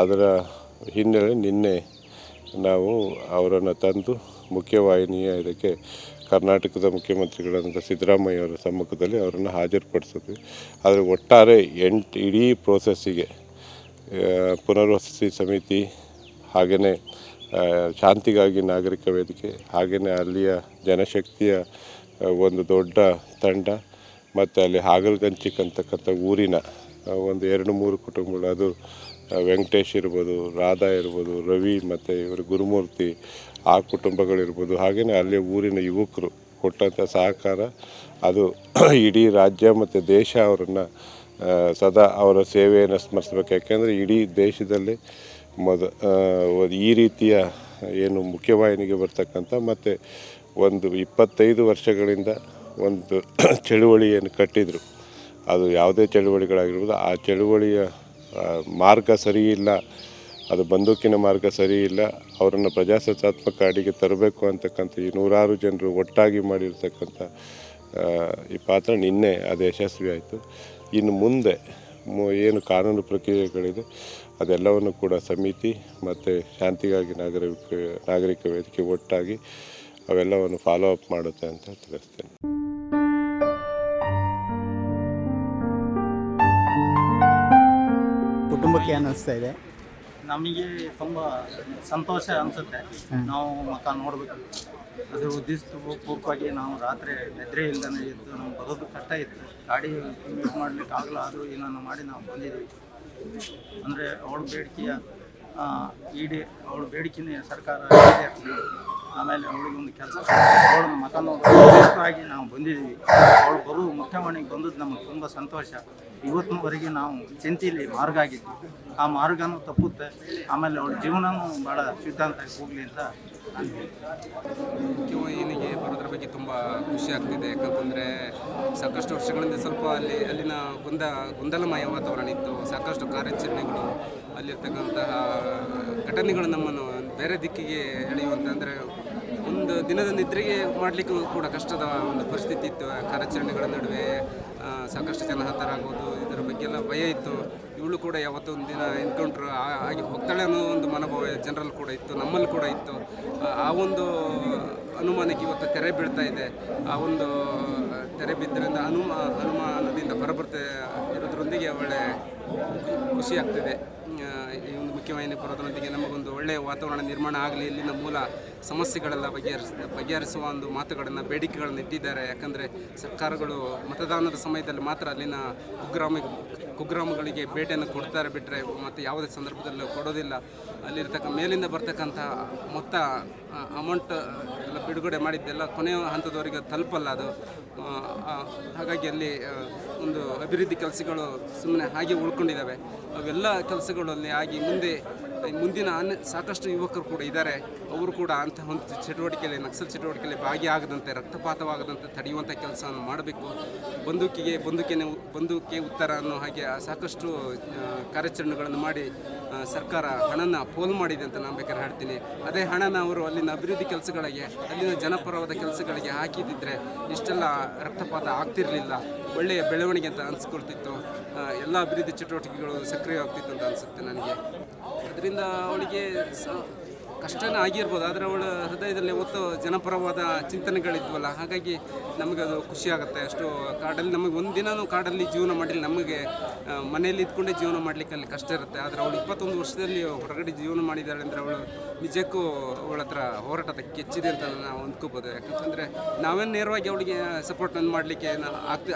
ಅದರ ಹಿನ್ನೆಲೆ ನಿನ್ನೆ ನಾವು ಅವರನ್ನು ತಂದು ಮುಖ್ಯವಾಹಿನಿಯ ಇದಕ್ಕೆ ಕರ್ನಾಟಕದ ಮುಖ್ಯಮಂತ್ರಿಗಳಾದಂಥ ಸಿದ್ದರಾಮಯ್ಯ ಅವರ ಸಮ್ಮುಖದಲ್ಲಿ ಅವರನ್ನು ಹಾಜರುಪಡಿಸಿದ್ವಿ. ಆದರೆ ಒಟ್ಟಾರೆ ಇಡೀ ಪ್ರೋಸೆಸ್ಸಿಗೆ ಪುನರ್ವಸತಿ ಸಮಿತಿ, ಹಾಗೆಯೇ ಶಾಂತಿಗಾಗಿ ನಾಗರಿಕ ವೇದಿಕೆ, ಹಾಗೆಯೇ ಅಲ್ಲಿಯ ಜನಶಕ್ತಿಯ ಒಂದು ದೊಡ್ಡ ತಂಡ, ಮತ್ತು ಅಲ್ಲಿ ಹಾಗಲಗಂಚಿಕ್ ಅಂತಕ್ಕಂಥ ಊರಿನ ಒಂದು 2-3 ಕುಟುಂಬಗಳು, ಅದು ವೆಂಕಟೇಶ್ ಇರ್ಬೋದು, ರಾಧಾ ಇರ್ಬೋದು, ರವಿ ಮತ್ತು ಇವರು ಗುರುಮೂರ್ತಿ, ಆ ಕುಟುಂಬಗಳಿರ್ಬೋದು, ಹಾಗೆಯೇ ಅಲ್ಲಿಯ ಊರಿನ ಯುವಕರು ಕೊಟ್ಟಂಥ ಸಹಕಾರ ಅದು ಇಡೀ ರಾಜ್ಯ ಮತ್ತು ದೇಶ ಅವರನ್ನು ಸದಾ ಅವರ ಸೇವೆಯನ್ನು ಸ್ಮರಿಸಬೇಕು. ಯಾಕೆಂದರೆ ಇಡೀ ದೇಶದಲ್ಲಿ ಈ ರೀತಿಯ ಏನು ಮುಖ್ಯವಾಹಿನಿಗೆ ಬರ್ತಕ್ಕಂಥ ಮತ್ತು ಒಂದು 25 ವರ್ಷಗಳಿಂದ ಒಂದು ಚಳುವಳಿಯನ್ನು ಕಟ್ಟಿದರು. ಅದು ಯಾವುದೇ ಚಳುವಳಿಗಳಾಗಿರ್ಬೋದು, ಆ ಚಳುವಳಿಯ ಮಾರ್ಗ ಸರಿಯಿಲ್ಲ, ಅದು ಬಂದೂಕಿನ ಮಾರ್ಗ ಸರಿಯಿಲ್ಲ, ಅವರನ್ನು ಪ್ರಜಾಸತ್ತಾತ್ಮಕ ಅಡಿಗೆ ತರಬೇಕು ಅಂತಕ್ಕಂಥ ಈ 100 ಜನರು ಒಟ್ಟಾಗಿ ಮಾಡಿರ್ತಕ್ಕಂಥ ಈ ಪಾತ್ರ ನಿನ್ನೆ ಅದು ಯಶಸ್ವಿ ಆಯಿತು. ಇನ್ನು ಮುಂದೆ ಏನು ಕಾನೂನು ಪ್ರಕ್ರಿಯೆಗಳಿದೆ ಅದೆಲ್ಲವನ್ನು ಕೂಡ ಸಮಿತಿ ಮತ್ತು ಶಾಂತಿಗಾಗಿ ನಾಗರಿಕ ವೇದಿಕೆ ಒಟ್ಟಾಗಿ ಅವೆಲ್ಲವನ್ನು ಫಾಲೋ ಅಪ್ ಮಾಡುತ್ತೆ ಅಂತ ತಿಳಿಸ್ತೇನೆ. ಕುಟುಂಬಕ್ಕೆ ಅನ್ನಿಸ್ತಾ ಇದೆ. ನಮಗೆ ತುಂಬ ಸಂತೋಷ ಅನಿಸುತ್ತೆ. ನಾವು ಮಕ್ಕ ನೋಡಬೇಕು, ಅದು ಪೂರ್ವವಾಗಿ ನಾವು ರಾತ್ರಿ ನಿದ್ರೆ ಇಲ್ಲದೇ ಇದ್ದು ನಮ್ಗೆ ಬರೋದು ಕಷ್ಟ ಇತ್ತು. ಗಾಡಿ ಯೂಸ್ ಮಾಡಲಿಕ್ಕೆ ಆಗಲ್ಲ, ಆದರೂ ಏನನ್ನು ಮಾಡಿ ನಾವು ಬಂದಿದ್ದೀವಿ. ಅಂದರೆ ಅವಳ ಬೇಡಿಕೆಯ ಅವಳ ಬೇಡಿಕೆನೇ ಸರ್ಕಾರ ಆಮೇಲೆ ಅವಳಿಗೊಂದು ಕೆಲಸ ಅವಳ ಮಕ್ಕ ನೋಡೋದಾಗಿ ನಾವು ಬಂದಿದ್ದೀವಿ. ಅವಳು ಬರೋದು ಮುಖ್ಯವಾಣಿಗೆ ಬಂದದ್ದು ನಮಗೆ ತುಂಬ ಸಂತೋಷ. ಇವತ್ತಿನವರೆಗೆ ನಾವು ಚಿಂತೆಯಲ್ಲಿ ಮಾರ್ಗ ಆಗಿದ್ವಿ, ಆ ಮಾರ್ಗನೂ ತಪ್ಪುತ್ತೆ. ಆಮೇಲೆ ಅವಳ ಜೀವನನೂ ಭಾಳ ಶುದ್ಧ ಅಂತ ಹೋಗಲಿ ಅಂತ ಮುಖ್ಯವಾಹಿನಿಗೆ ಬರೋದ್ರ ಬಗ್ಗೆ ತುಂಬ ಖುಷಿ ಆಗ್ತಿದೆ. ಯಾಕಂತಂದರೆ ಸಾಕಷ್ಟು ವರ್ಷಗಳಿಂದ ಸ್ವಲ್ಪ ಅಲ್ಲಿನ ಗೊಂದಲಮಯ ವಾತಾವರಣ ಇತ್ತು. ಸಾಕಷ್ಟು ಕಾರ್ಯಾಚರಣೆಗಳು, ಅಲ್ಲಿರ್ತಕ್ಕಂತಹ ಘಟನೆಗಳು ನಮ್ಮನ್ನು ಬೇರೆ ದಿಕ್ಕಿಗೆ ಎಳೆಯುವಂತಂದರೆ ಒಂದು ದಿನದ ನಿದ್ರೆಗೆ ಮಾಡಲಿಕ್ಕೂ ಕೂಡ ಕಷ್ಟದ ಒಂದು ಪರಿಸ್ಥಿತಿ ಇತ್ತು. ಕಾರ್ಯಾಚರಣೆಗಳ ನಡುವೆ ಸಾಕಷ್ಟು ಜನ ಹತರಾಗೋದು, ಇದರ ಬಗ್ಗೆ ಎಲ್ಲ ಭಯ ಇತ್ತು. ಇವಳು ಕೂಡ ಯಾವತ್ತೂ ಒಂದು ದಿನ ಎನ್ಕೌಂಟ್ರ್ ಆಗಿ ಹೋಗ್ತಾಳೆ ಅನ್ನೋ ಒಂದು ಮನೋಭಾವ ಜನರಲ್ಲಿ ಕೂಡ ಇತ್ತು, ನಮ್ಮಲ್ಲಿ ಕೂಡ ಇತ್ತು. ಆ ಒಂದು ಅನುಮಾನಕ್ಕೆ ಇವತ್ತು ತೆರೆ ಬೀಳ್ತಾ ಇದೆ. ಆ ಒಂದು ತೆರೆ ಬಿದ್ದರಿಂದ ಅನುಮಾನದಿಂದ ಹೊರಬರ್ತಾ ಇರೋದ್ರೊಂದಿಗೆ ಒಳ್ಳೆ ಖುಷಿ ಆಗ್ತಿದೆ. ಈ ಒಂದು ಮುಖ್ಯವಾಹಿನಿ ಬರೋದ್ರೊಂದಿಗೆ ನಮಗೊಂದು ಒಳ್ಳೆಯ ವಾತಾವರಣ ನಿರ್ಮಾಣ ಆಗಲಿ, ಇಲ್ಲಿನ ಮೂಲ ಸಮಸ್ಯೆಗಳೆಲ್ಲ ಬಗೆಹರಿಸುವ ಒಂದು ಮಾತುಗಳನ್ನು, ಬೇಡಿಕೆಗಳನ್ನು ಇಟ್ಟಿದ್ದಾರೆ. ಯಾಕಂದರೆ ಸರ್ಕಾರಗಳು ಮತದಾನದ ಸಮಯದಲ್ಲಿ ಮಾತ್ರ ಅಲ್ಲಿನ ಕುಗ್ರಾಮಗಳಿಗೆ ಭೇಟಿಯನ್ನು ಕೊಡ್ತಾರೆ ಬಿಟ್ಟರೆ ಮತ್ತು ಯಾವುದೇ ಸಂದರ್ಭದಲ್ಲೂ ಕೊಡೋದಿಲ್ಲ. ಮೇಲಿಂದ ಬರ್ತಕ್ಕಂಥ ಮೊತ್ತ ಅಮೌಂಟ್ ಎಲ್ಲ ಬಿಡುಗಡೆ ಮಾಡಿದ್ದೆಲ್ಲ ಕೊನೆಯ ಹಂತದವರೆಗೆ ತಲುಪಲ್ಲ ಅದು. ಹಾಗಾಗಿ ಅಲ್ಲಿ ಒಂದು ಅಭಿವೃದ್ಧಿ ಕೆಲಸಗಳು ಸುಮ್ಮನೆ ಹಾಗೆ ಉಳ್ಕೊಂಡಿದ್ದಾವೆ. ಅವೆಲ್ಲ ಕೆಲಸಗಳಲ್ಲಿ ಆಗಿ ಮುಂದಿನ ಸಾಕಷ್ಟು ಯುವಕರು ಕೂಡ ಇದ್ದಾರೆ. ಅವರು ಕೂಡ ಅಂತಹ ಒಂದು ಚಟುವಟಿಕೆಯಲ್ಲಿ, ನಕ್ಸಲ್ ಚಟುವಟಿಕೆಯಲ್ಲಿ ಭಾಗಿಯಾಗದಂತೆ, ರಕ್ತಪಾತವಾಗದಂತೆ ತಡೆಯುವಂಥ ಕೆಲಸವನ್ನು ಮಾಡಬೇಕು. ಬಂದೂಕಿಗೆ ಉತ್ತರ ಅನ್ನೋ ಹಾಗೆ ಸಾಕಷ್ಟು ಕಾರ್ಯಾಚರಣೆಗಳನ್ನು ಮಾಡಿ ಸರ್ಕಾರ ಹಣನ ಪೋಲು ಮಾಡಿದೆ ಅಂತ ನಾನು ಬೇಕಾದ್ರೆ ಹೇಳ್ತೀನಿ. ಅದೇ ಹಣನ ಅವರು ಅಲ್ಲಿನ ಅಭಿವೃದ್ಧಿ ಕೆಲಸಗಳಿಗೆ, ಅಲ್ಲಿನ ಜನಪರವಾದ ಕೆಲಸಗಳಿಗೆ ಹಾಕಿದ್ದಿದ್ರೆ ಇಷ್ಟೆಲ್ಲ ರಕ್ತಪಾತ ಆಗ್ತಿರಲಿಲ್ಲ. ಒಳ್ಳೆಯ ಬೆಳವಣಿಗೆ ಅಂತ ಅನಿಸ್ಕೊಳ್ತಿತ್ತು. ಎಲ್ಲ ಅಭಿವೃದ್ಧಿ ಚಟುವಟಿಕೆಗಳು ಸಕ್ರಿಯವಾಗ್ತಿತ್ತು ಅಂತ ಅನಿಸುತ್ತೆ ನನಗೆ. ಅದರಿಂದ ಅವಳಿಗೆ ಕಷ್ಟನೇ ಆಗಿರ್ಬೋದು, ಆದರೆ ಅವಳ ಹೃದಯದಲ್ಲಿ ಯಾವತ್ತೂ ಜನಪರವಾದ ಚಿಂತನೆಗಳಿದ್ವಲ್ಲ, ಹಾಗಾಗಿ ನಮಗೆ ಅದು ಖುಷಿಯಾಗುತ್ತೆ. ಅಷ್ಟು ಕಾಡಲ್ಲಿ ನಮಗೆ ಒಂದಿನೂ ಕಾಡಲ್ಲಿ ಜೀವನ ಮಾಡಲಿ, ನಮಗೆ ಮನೆಯಲ್ಲಿ ಇದ್ಕೊಂಡೇ ಜೀವನ ಮಾಡಲಿಕ್ಕೆ ಅಲ್ಲಿ ಕಷ್ಟ ಇರುತ್ತೆ. ಆದರೆ ಅವಳು 21 ವರ್ಷದಲ್ಲಿ ಹೊರಗಡೆ ಜೀವನ ಮಾಡಿದ್ದಾಳೆ ಅಂದರೆ ಅವಳು ನಿಜಕ್ಕೂ ಅವಳ ಹತ್ರ ಹೋರಾಟದ ಕೆಚ್ಚಿದೆ ಅಂತ ನಾವು ಅಂದ್ಕೋಬೋದು. ಯಾಕಂತಂದರೆ ನಾವೇನು ನೇರವಾಗಿ ಅವಳಿಗೆ ಸಪೋರ್ಟನ್ನು ಮಾಡಲಿಕ್ಕೆ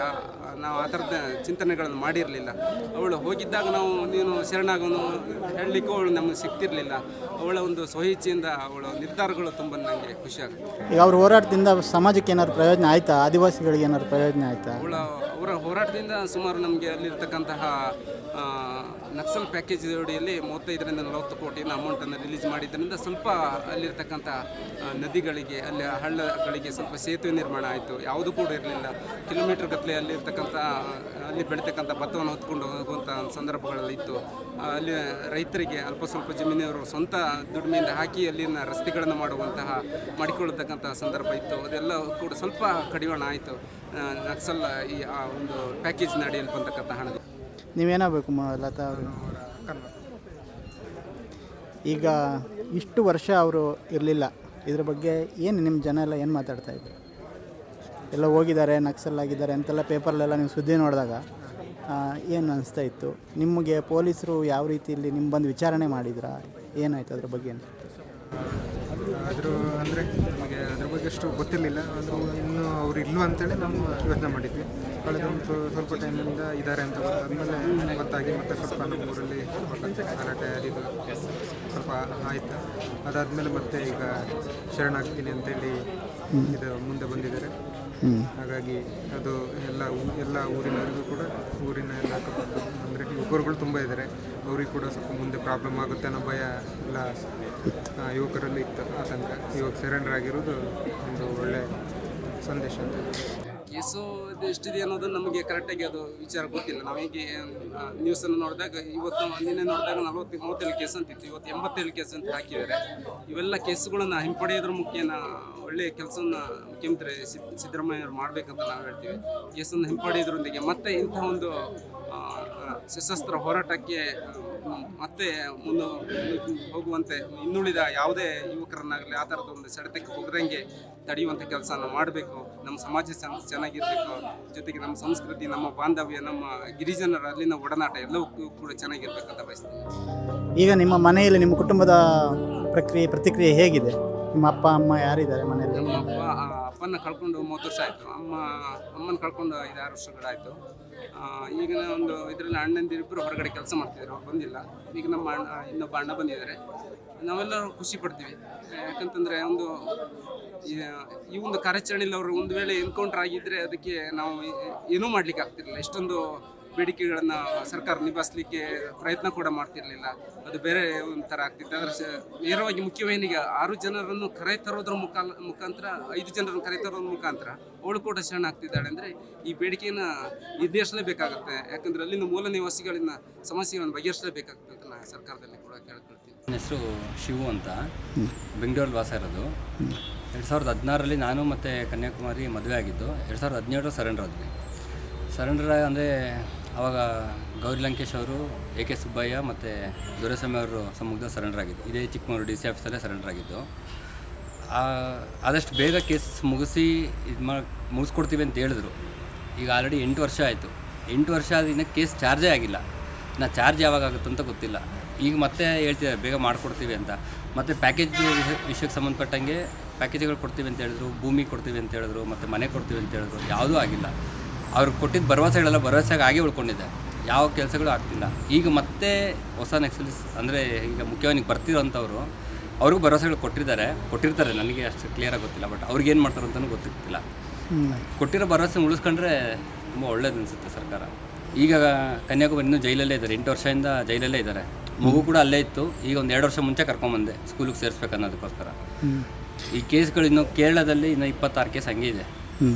ನಾವು ಆ ಥರದ ಚಿಂತನೆಗಳನ್ನು ಮಾಡಿರಲಿಲ್ಲ. ಅವಳು ಹೋಗಿದ್ದಾಗ ನಾವು ನೀನು ಶರಣಾಗೋನು ಹೇಳಲಿಕ್ಕೂ ಅವಳು ನಮಗೆ ಸಿಗ್ತಿರಲಿಲ್ಲ. ಅವಳ ಒಂದು ಸ್ವಇಚ್ಛೆಯಿಂದ ಅವಳ ನಿರ್ಧಾರಗಳು ತುಂಬ ನನಗೆ ಖುಷಿಯಾಗುತ್ತೆ. ಈಗ ಅವ್ರ ಹೋರಾಟದಿಂದ ಸಮಾಜಕ್ಕೆ ಏನಾದ್ರು ಪ್ರಯೋಜನ ಆಯಿತಾ? ಆದಿವಾಸಿಗಳಿಗೆ ಏನಾದ್ರು ಪ್ರಯೋಜನ ಆಯಿತಾ? ಅವರ ಹೋರಾಟದಿಂದ ಸುಮಾರು ನಮಗೆ ಅಲ್ಲಿರ್ತಕ್ಕಂತಹ ನಕ್ಸಲ್ ಪ್ಯಾಕೇಜ್ ಅಡಿಯಲ್ಲಿ 35ರಿಂದ 40 ಕೋಟಿನ ಅಮೌಂಟನ್ನು ರಿಲೀಸ್ ಮಾಡಿದ್ದರಿಂದ ಸ್ವಲ್ಪ ಅಲ್ಲಿರ್ತಕ್ಕಂಥ ನದಿಗಳಿಗೆ, ಅಲ್ಲಿ ಹಳ್ಳಗಳಿಗೆ ಸ್ವಲ್ಪ ಸೇತುವೆ ನಿರ್ಮಾಣ ಆಯಿತು. ಯಾವುದೂ ಕೂಡ ಇರಲಿಲ್ಲ. ಕಿಲೋಮೀಟರ್ ಗಟ್ಟಲೆ ಅಲ್ಲಿ ಬೆಳೀತಕ್ಕಂಥ ಭತ್ತವನ್ನು ಹೊತ್ಕೊಂಡು ಹೋಗುವಂಥ ಸಂದರ್ಭಗಳಲ್ಲಿ ಇತ್ತು. ಅಲ್ಲಿ ರೈತರಿಗೆ ಅಲ್ಪ ಸ್ವಲ್ಪ ಜಮೀನಿನವರು ಸ್ವಂತ ದುಡಿಮೆಯಿಂದ ಹಾಕಿ ಅಲ್ಲಿನ ರಸ್ತೆಗಳನ್ನು ಮಾಡಿಕೊಳ್ಳತಕ್ಕಂಥ ಸಂದರ್ಭ ಇತ್ತು. ಅದೆಲ್ಲ ಕೂಡ ಸ್ವಲ್ಪ ಕಡಿವಾಣ ಆಯಿತು ನಕ್ಸಲ್ ಈ ಆ ಒಂದು ಪ್ಯಾಕೇಜ್ನ ಅಡಿಯಲ್ಲಿ ಬಂತಕ್ಕಂಥ ಹಣದ. ನೀವೇನಾಗಬೇಕು ಲತಾ ಅವರು? ಈಗ ಇಷ್ಟು ವರ್ಷ ಅವರು ಇರಲಿಲ್ಲ, ಇದ್ರ ಬಗ್ಗೆ ಏನು ನಿಮ್ಮ ಜನ ಎಲ್ಲ ಏನು ಮಾತಾಡ್ತಾ ಇದ್ರು? ಎಲ್ಲ ಹೋಗಿದ್ದಾರೆ, ನಕ್ಸಲ್ ಆಗಿದ್ದಾರೆ ಅಂತೆಲ್ಲ ಪೇಪರ್ಲೆಲ್ಲ ನೀವು ಸುದ್ದಿ ನೋಡಿದಾಗ ಏನು ಅನಿಸ್ತಾ ಇತ್ತು ನಿಮಗೆ? ಪೊಲೀಸರು ಯಾವ ರೀತಿಯಲ್ಲಿ ನಿಮ್ಮ ಬಂದು ವಿಚಾರಣೆ ಮಾಡಿದ್ರಾ? ಏನಾಯ್ತು ಅದ್ರ ಬಗ್ಗೆ? ಅದು ಆದರೂ ಅಂದರೆ ನಮಗೆ ಅದ್ರ ಬಗ್ಗೆ ಅಷ್ಟು ಗೊತ್ತಿರಲಿಲ್ಲ. ಆದರೂ ಇನ್ನೂ ಅವ್ರು ಇಲ್ಲೂ ಅಂತೇಳಿ ನಾವು ಯೋಚನೆ ಮಾಡಿದ್ವಿ. ಕಳೆದೊಂದು ಸ್ವಲ್ಪ ಟೈಮಿಂದ ಇದ್ದಾರೆ ಅಂತ ಗೊತ್ತಾದಮೇಲೆ ಗೊತ್ತಾಗಿ ಮತ್ತೆ ಸ್ವಲ್ಪ ನಮ್ಮೂರಲ್ಲಿ ಗಲಾಟೆ ಇದು ಸ್ವಲ್ಪ ಆಯಿತು. ಅದಾದಮೇಲೆ ಮತ್ತೆ ಈಗ ಶರಣಾಗ್ತೀನಿ ಅಂತೇಳಿ ಇದು ಮುಂದೆ ಬಂದಿದ್ದಾರೆ. ಹಾಗಾಗಿ ಅದು ಎಲ್ಲ ಊರಿನವರಿಗೂ ಕೂಡ ಊರಿನ ಎಲ್ಲ ಅಂದರೆ ಯುವಕರುಗಳು ತುಂಬ ಇದ್ದಾರೆ. ಅವ್ರಿಗೆ ಕೂಡ ಸ್ವಲ್ಪ ಮುಂದೆ ಪ್ರಾಬ್ಲಮ್ ಆಗುತ್ತೆ ಅನ್ನೋ ಭಯ ಎಲ್ಲ ಯುವಕರಲ್ಲಿ ಇತ್ತು, ಆತಂಕ. ಇವಾಗ ಸರೆಂಡರ್ ಆಗಿರೋದು ಒಂದು ಒಳ್ಳೆ ಸಂದೇಶ ಅಂತ. ಕೇಸು ಇದು ಎಷ್ಟಿದೆ ಅನ್ನೋದು ನಮಗೆ ಕರೆಕ್ಟಾಗಿ ಅದು ವಿಚಾರ ಗೊತ್ತಿಲ್ಲ. ನಾವು ಹೀಗೆ ನ್ಯೂಸನ್ನು ನೋಡಿದಾಗ ಇವತ್ತು ನಿನ್ನೆ ನೋಡಿದಾಗ 37 ಕೇಸ್ ಅಂತಿತ್ತು, ಇವತ್ತು 87 ಕೇಸ್ ಅಂತ ಹಾಕಿದ್ದಾರೆ. ಇವೆಲ್ಲ ಕೇಸುಗಳನ್ನು ಹಿಂಪಡೆಯೋದ್ರ ಮುಖ್ಯನ ಒಳ್ಳೆಯ ಕೆಲಸವನ್ನು ಮುಖ್ಯಮಂತ್ರಿ ಸಿದ್ದರಾಮಯ್ಯವರು ಮಾಡಬೇಕಂತ ನಾವು ಹೇಳ್ತೀವಿ. ಕೇಸನ್ನು ಹಿಂಪಡೆಯೋದ್ರೊಂದಿಗೆ ಮತ್ತೆ ಇಂಥ ಒಂದು ಸಶಸ್ತ್ರ ಹೋರಾಟಕ್ಕೆ ಮತ್ತೆ ಮುಂದೆ ಹೋಗುವಂತೆ ಇನ್ನುಳಿದ ಯಾವುದೇ ಯುವಕರನ್ನಾಗಲಿ ಆ ಥರದ ಒಂದು ಸೆಳೆತಕ್ಕೆ ಹೋಗದಂಗೆ ತಡೆಯುವಂಥ ಕೆಲಸನ ಮಾಡಬೇಕು. ನಮ್ಮ ಸಮಾಜ ಚೆನ್ನಾಗಿರಬೇಕು, ಜೊತೆಗೆ ನಮ್ಮ ಸಂಸ್ಕೃತಿ, ನಮ್ಮ ಬಾಂಧವ್ಯ, ನಮ್ಮ ಗಿರಿಜನರ ಅಲ್ಲಿನ ಒಡನಾಟ ಎಲ್ಲವೂ ಕೂಡ ಚೆನ್ನಾಗಿರ್ಬೇಕಂತ ಬಯಸ್ತೀನಿ. ಈಗ ನಿಮ್ಮ ಮನೆಯಲ್ಲಿ ನಿಮ್ಮ ಕುಟುಂಬದ ಪ್ರತಿಕ್ರಿಯೆ ಹೇಗಿದೆ? ನಿಮ್ಮ ಅಪ್ಪ ಅಮ್ಮ ಯಾರಿದ್ದಾರೆ ಮನೆಯಲ್ಲಿ? ನಮ್ಮ ಅಪ್ಪನ ಕಳ್ಕೊಂಡು 30 ವರ್ಷ ಆಯಿತು. ಅಮ್ಮನ ಕಳ್ಕೊಂಡು 5-6 ವರ್ಷಗಳಾಯಿತು. ಈಗ ಒಂದು ಇದರಲ್ಲಿ ಅಣ್ಣಂದಿರಿಬ್ಬರು ಹೊರಗಡೆ ಕೆಲಸ ಮಾಡ್ತಿದ್ದಾರೆ, ಅವ್ರು ಬಂದಿಲ್ಲ. ಈಗ ನಮ್ಮ ಇನ್ನೊಬ್ಬ ಅಣ್ಣ ಬಂದಿದ್ದಾರೆ. ನಾವೆಲ್ಲರೂ ಖುಷಿ ಪಡ್ತೀವಿ. ಯಾಕಂತಂದರೆ ಈ ಒಂದು ಕಾರ್ಯಾಚರಣೆಯಲ್ಲಿ ಅವರು ಒಂದು ವೇಳೆ ಎನ್ಕೌಂಟರ್ ಆಗಿದ್ದರೆ ಅದಕ್ಕೆ ನಾವು ಏನೂ ಮಾಡಲಿಕ್ಕೆ ಆಗ್ತಿರಲಿಲ್ಲ. ಎಷ್ಟೊಂದು ಬೇಡಿಕೆಗಳನ್ನು ಸರ್ಕಾರ ನಿಭಾಯಿಸಲಿಕ್ಕೆ ಪ್ರಯತ್ನ ಕೂಡ ಮಾಡ್ತಿರಲಿಲ್ಲ. ಅದು ಬೇರೆ ಒಂಥರ ಆಗ್ತಿತ್ತು. ಆದರೆ ನೇರವಾಗಿ ಮುಖ್ಯವೇನಿಗೆ 6 ಜನರನ್ನು ಕರೆತರೋದ್ರ ಮುಖಾಂತರ 5 ಜನರನ್ನು ಕರೆತರೋದ್ರ ಮುಖಾಂತರ ಅವಳು ಕೂಡ ಶರಣ ಆಗ್ತಿದ್ದಾಳೆ. ಅಂದರೆ ಈ ಬೇಡಿಕೆಯನ್ನು ಈಡೇರಿಸಲೇಬೇಕಾಗುತ್ತೆ. ಯಾಕಂದರೆ ಅಲ್ಲಿನ ಮೂಲ ನಿವಾಸಿಗಳಿಂದ ಸಮಸ್ಯೆಗಳನ್ನು ಬಗೆಹರಿಸಲೇಬೇಕಾಗುತ್ತೆ ಅಂತ ನಾನು ಸರ್ಕಾರದಲ್ಲಿ ಕೂಡ ಕೇಳ್ಕೊಳ್ತೀನಿ. ನನ್ನ ಹೆಸರು ಶಿವು ಅಂತ, ಬೆಂಗಳೂರಲ್ಲಿ ವಾಸ ಇರೋದು. 2016ರಲ್ಲಿ ನಾನು ಮತ್ತು ಕನ್ಯಾಕುಮಾರಿ ಮದುವೆ ಆಗಿದ್ದು. 2017 ಸರೆಂಡರ್ ಆದ್ವಿ. ಸರೆಂಡರ್ ಅಂದರೆ ಆವಾಗ ಗೌರಿ ಲಂಕೇಶ್ ಅವರು, AK ಸುಬ್ಬಯ್ಯ ಮತ್ತು ದೊರೆಸ್ವಾಮಿ ಅವರು ಸಮ್ಮುಖದಲ್ಲಿ ಸರೆಂಡರ್ ಆಗಿದ್ದು. ಇದೇ ಚಿಕ್ಕಮಗಳೂರು DC ಆಫೀಸಲ್ಲೇ ಸರೆಂಡರ್ ಆಗಿದ್ದು. ಆದಷ್ಟು ಬೇಗ ಕೇಸ್ ಮುಗಿಸಿ ಮುಗಿಸ್ಕೊಡ್ತೀವಿ ಅಂತ ಹೇಳಿದ್ರು. ಈಗ ಆಲ್ರೆಡಿ 8 ವರ್ಷ ಆಯಿತು. 8 ವರ್ಷ ಆದ ಇನ್ನೂ ಕೇಸ್ ಚಾರ್ಜೇ ಆಗಿಲ್ಲ. ನಾ ಚಾರ್ಜ್ ಯಾವಾಗ ಆಗುತ್ತೆ ಅಂತ ಗೊತ್ತಿಲ್ಲ. ಈಗ ಮತ್ತೆ ಹೇಳ್ತಿದ್ದಾರೆ ಬೇಗ ಮಾಡಿಕೊಡ್ತೀವಿ ಅಂತ. ಮತ್ತು ಪ್ಯಾಕೇಜ್ ವಿಷಯಕ್ಕೆ ಸಂಬಂಧಪಟ್ಟಂಗೆ ಪ್ಯಾಕೇಜ್ಗಳು ಕೊಡ್ತೀವಿ ಅಂತ ಹೇಳಿದ್ರು, ಭೂಮಿ ಕೊಡ್ತೀವಿ ಅಂತ ಹೇಳಿದ್ರು, ಮತ್ತು ಮನೆ ಕೊಡ್ತೀವಿ ಅಂತ ಹೇಳಿದ್ರು. ಯಾವುದೂ ಆಗಿಲ್ಲ. ಅವ್ರು ಕೊಟ್ಟಿದ್ದ ಭರವಸೆಗಳೆಲ್ಲ ಭರವಸೆಗೆ ಆಗಿ ಉಳ್ಕೊಂಡಿದೆ. ಯಾವ ಕೆಲಸಗಳು ಆಗ್ತಿಲ್ಲ. ಈಗ ಮತ್ತೆ ಹೊಸ ನಕ್ಸಲಿಸ್ ಅಂದರೆ ಈಗ ಮುಖ್ಯವಾಗಿ ಬರ್ತಿರೋಂಥವ್ರು ಅವ್ರಿಗೂ ಭರವಸೆಗಳು ಕೊಟ್ಟಿರ್ತಾರೆ. ನನಗೆ ಅಷ್ಟು ಕ್ಲಿಯರಾಗಿ ಗೊತ್ತಿಲ್ಲ. ಬಟ್ ಅವ್ರಿಗೆ ಏನು ಮಾಡ್ತಾರೆ ಅಂತಲೂ ಗೊತ್ತಿರ್ತಿಲ್ಲ. ಕೊಟ್ಟಿರೋ ಭರವಸೆ ಉಳಿಸ್ಕೊಂಡ್ರೆ ತುಂಬ ಒಳ್ಳೇದು ಅನಿಸುತ್ತೆ ಸರ್ಕಾರ. ಈಗ ಕನ್ಯಾಕುಮಾರಿ ಇನ್ನೂ ಜೈಲಲ್ಲೇ ಇದ್ದಾರೆ. 8 ವರ್ಷದಿಂದ ಜೈಲಲ್ಲೇ ಇದ್ದಾರೆ. ಮಗು ಕೂಡ ಅಲ್ಲೇ ಇತ್ತು. ಈಗ ಒಂದು 2 ವರ್ಷ ಮುಂಚೆ ಕರ್ಕೊಂಬಂದೆ ಸ್ಕೂಲಿಗೆ ಸೇರಿಸ್ಬೇಕನ್ನೋದಕ್ಕೋಸ್ಕರ. ಈ ಕೇಸ್ಗಳು ಇನ್ನು ಕೇರಳದಲ್ಲಿ ಇನ್ನೂ 26 ಕೇಸ್ ಹಂಗೆ ಇದೆ.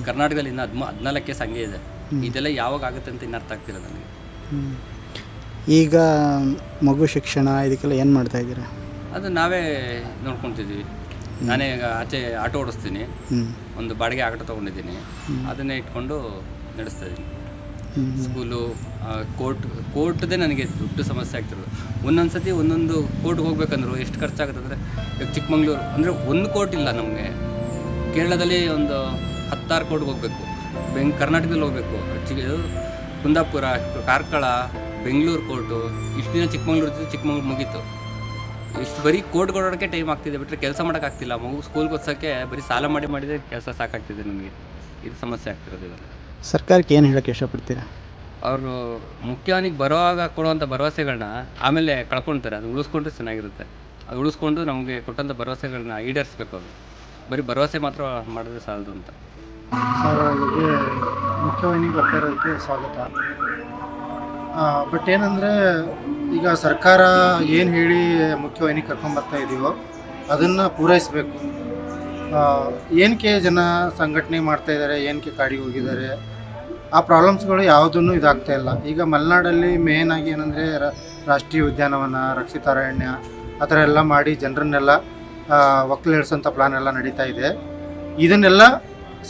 ಕರ್ನಾಟಕದಲ್ಲಿ ಇನ್ನೂ 14 ಕೇಸ್ ಹಂಗೆ ಇದೆ. ಇದೆಲ್ಲ ಯಾವಾಗ ಆಗುತ್ತೆ ಅಂತ ಇನ್ನು ಅರ್ಥ ಆಗ್ತಿಲ್ಲ ನನಗೆ. ಈಗ ಮಗು ಶಿಕ್ಷಣ ಇದಕ್ಕೆಲ್ಲ ಏನು ಮಾಡ್ತಾ ಇದ್ದೀರಾ? ಅದು ನಾವೇ ನೋಡ್ಕೊತಿದ್ದೀವಿ. ನಾನೇ ಈಗ ಆಚೆ ಆಟೋ ಓಡಿಸ್ತೀನಿ. ಒಂದು ಬಾಡಿಗೆ ಆಟೋ ತೊಗೊಂಡಿದ್ದೀನಿ. ಅದನ್ನೇ ಇಟ್ಕೊಂಡು ನಡೆಸ್ತಾ ಇದ್ದೀನಿ. ಸ್ಕೂಲು, ಕೋರ್ಟ್ದೇ ನನಗೆ ದೊಡ್ಡ ಸಮಸ್ಯೆ ಆಗ್ತಿರೋದು. ಒಂದೊಂದು ಸತಿ ಒಂದೊಂದು ಕೋರ್ಟ್ಗೆ ಹೋಗ್ಬೇಕಂದ್ರು ಎಷ್ಟು ಖರ್ಚಾಗುತ್ತೆ ಅಂದರೆ, ಈಗ ಚಿಕ್ಕಮಂಗ್ಳೂರು ಅಂದರೆ ಒಂದು ಕೋರ್ಟ್ ಇಲ್ಲ ನಮಗೆ. ಕೇರಳದಲ್ಲಿ ಒಂದು 16 ಕೋರ್ಟ್ಗೆ ಹೋಗಬೇಕು. ಕರ್ನಾಟಕದಲ್ಲಿ ಹೋಗಬೇಕು. ಕುಂದಾಪುರ, ಕಾರ್ಕಳ, ಬೆಂಗಳೂರು ಕೋರ್ಟು. ಇಷ್ಟು ದಿನ ಚಿಕ್ಕಮಂಗ್ಳೂರು ಮುಗೀತು. ಇಷ್ಟು ಬರೀ ಕೋರ್ಟ್ ಓಡೋಕ್ಕೆ ಟೈಮ್ ಆಗ್ತಿದೆ ಬಿಟ್ಟರೆ ಕೆಲಸ ಮಾಡೋಕ್ಕಾಗ್ತಿಲ್ಲ. ಮಗು ಸ್ಕೂಲ್ಗೆ ಓದಿಸೋಕ್ಕೆ ಬರೀ ಸಾಲ ಮಾಡಿದರೆ ಕೆಲಸ ಸಾಕಾಗ್ತಿದೆ ನಮಗೆ. ಇದು ಸಮಸ್ಯೆ ಆಗ್ತಿರೋದು. ಇದು ಸರ್ಕಾರಕ್ಕೆ ಏನು ಹೇಳೋಕ್ಕೆ ಇಷ್ಟಪಡ್ತೀರಾ? ಅವರು ಮುಖ್ಯವಾಗಿ ಬರುವಾಗ ಕೊಡುವಂಥ ಭರವಸೆಗಳನ್ನ ಆಮೇಲೆ ಕಳ್ಕೊಳ್ತಾರೆ. ಅದು ಉಳಿಸ್ಕೊಂಡ್ರೆ ಚೆನ್ನಾಗಿರುತ್ತೆ. ಅದು ಉಳಿಸ್ಕೊಂಡು ನಮಗೆ ಕೊಟ್ಟಂಥ ಭರವಸೆಗಳನ್ನ ಈಡೇರಿಸ್ಬೇಕು. ಅವರು ಬರೀ ಭರವಸೆ ಮಾತ್ರ ಮಾಡಿದ್ರೆ ಸಾಲದು ಅಂತ. ಸರ್, ಅವರಿಗೆ ಮುಖ್ಯವಾಹಿನಿಗೆ ಬರ್ತಾ ಇರೋದಕ್ಕೆ ಸ್ವಾಗತ. ಬಟ್ ಏನಂದರೆ, ಈಗ ಸರ್ಕಾರ ಏನು ಹೇಳಿ ಮುಖ್ಯವಾಹಿನಿ ಕರ್ಕೊಂಬರ್ತಾ ಇದೀವೋ ಅದನ್ನು ಪೂರೈಸಬೇಕು. ಏನಕ್ಕೆ ಜನ ಸಂಘಟನೆ ಮಾಡ್ತಾಯಿದ್ದಾರೆ, ಏನಕ್ಕೆ ಕಾಡಿಗೆ ಹೋಗಿದ್ದಾರೆ, ಆ ಪ್ರಾಬ್ಲಮ್ಸ್ಗಳು ಯಾವುದೂ ಇದಾಗ್ತಾ ಇಲ್ಲ. ಈಗ ಮಲೆನಾಡಲ್ಲಿ ಮೇನ್ ಆಗಿ ಏನಂದರೆ ರಾಷ್ಟ್ರೀಯ ಉದ್ಯಾನವನ, ರಕ್ಷಿತ ಅರಣ್ಯ ಆ ಥರ ಎಲ್ಲ ಮಾಡಿ ಜನರನ್ನೆಲ್ಲ ಒಕ್ಕಲಿಳಿಸೋಂಥ ಪ್ಲಾನ್ ಎಲ್ಲ ನಡೀತಾ ಇದೆ. ಇದನ್ನೆಲ್ಲ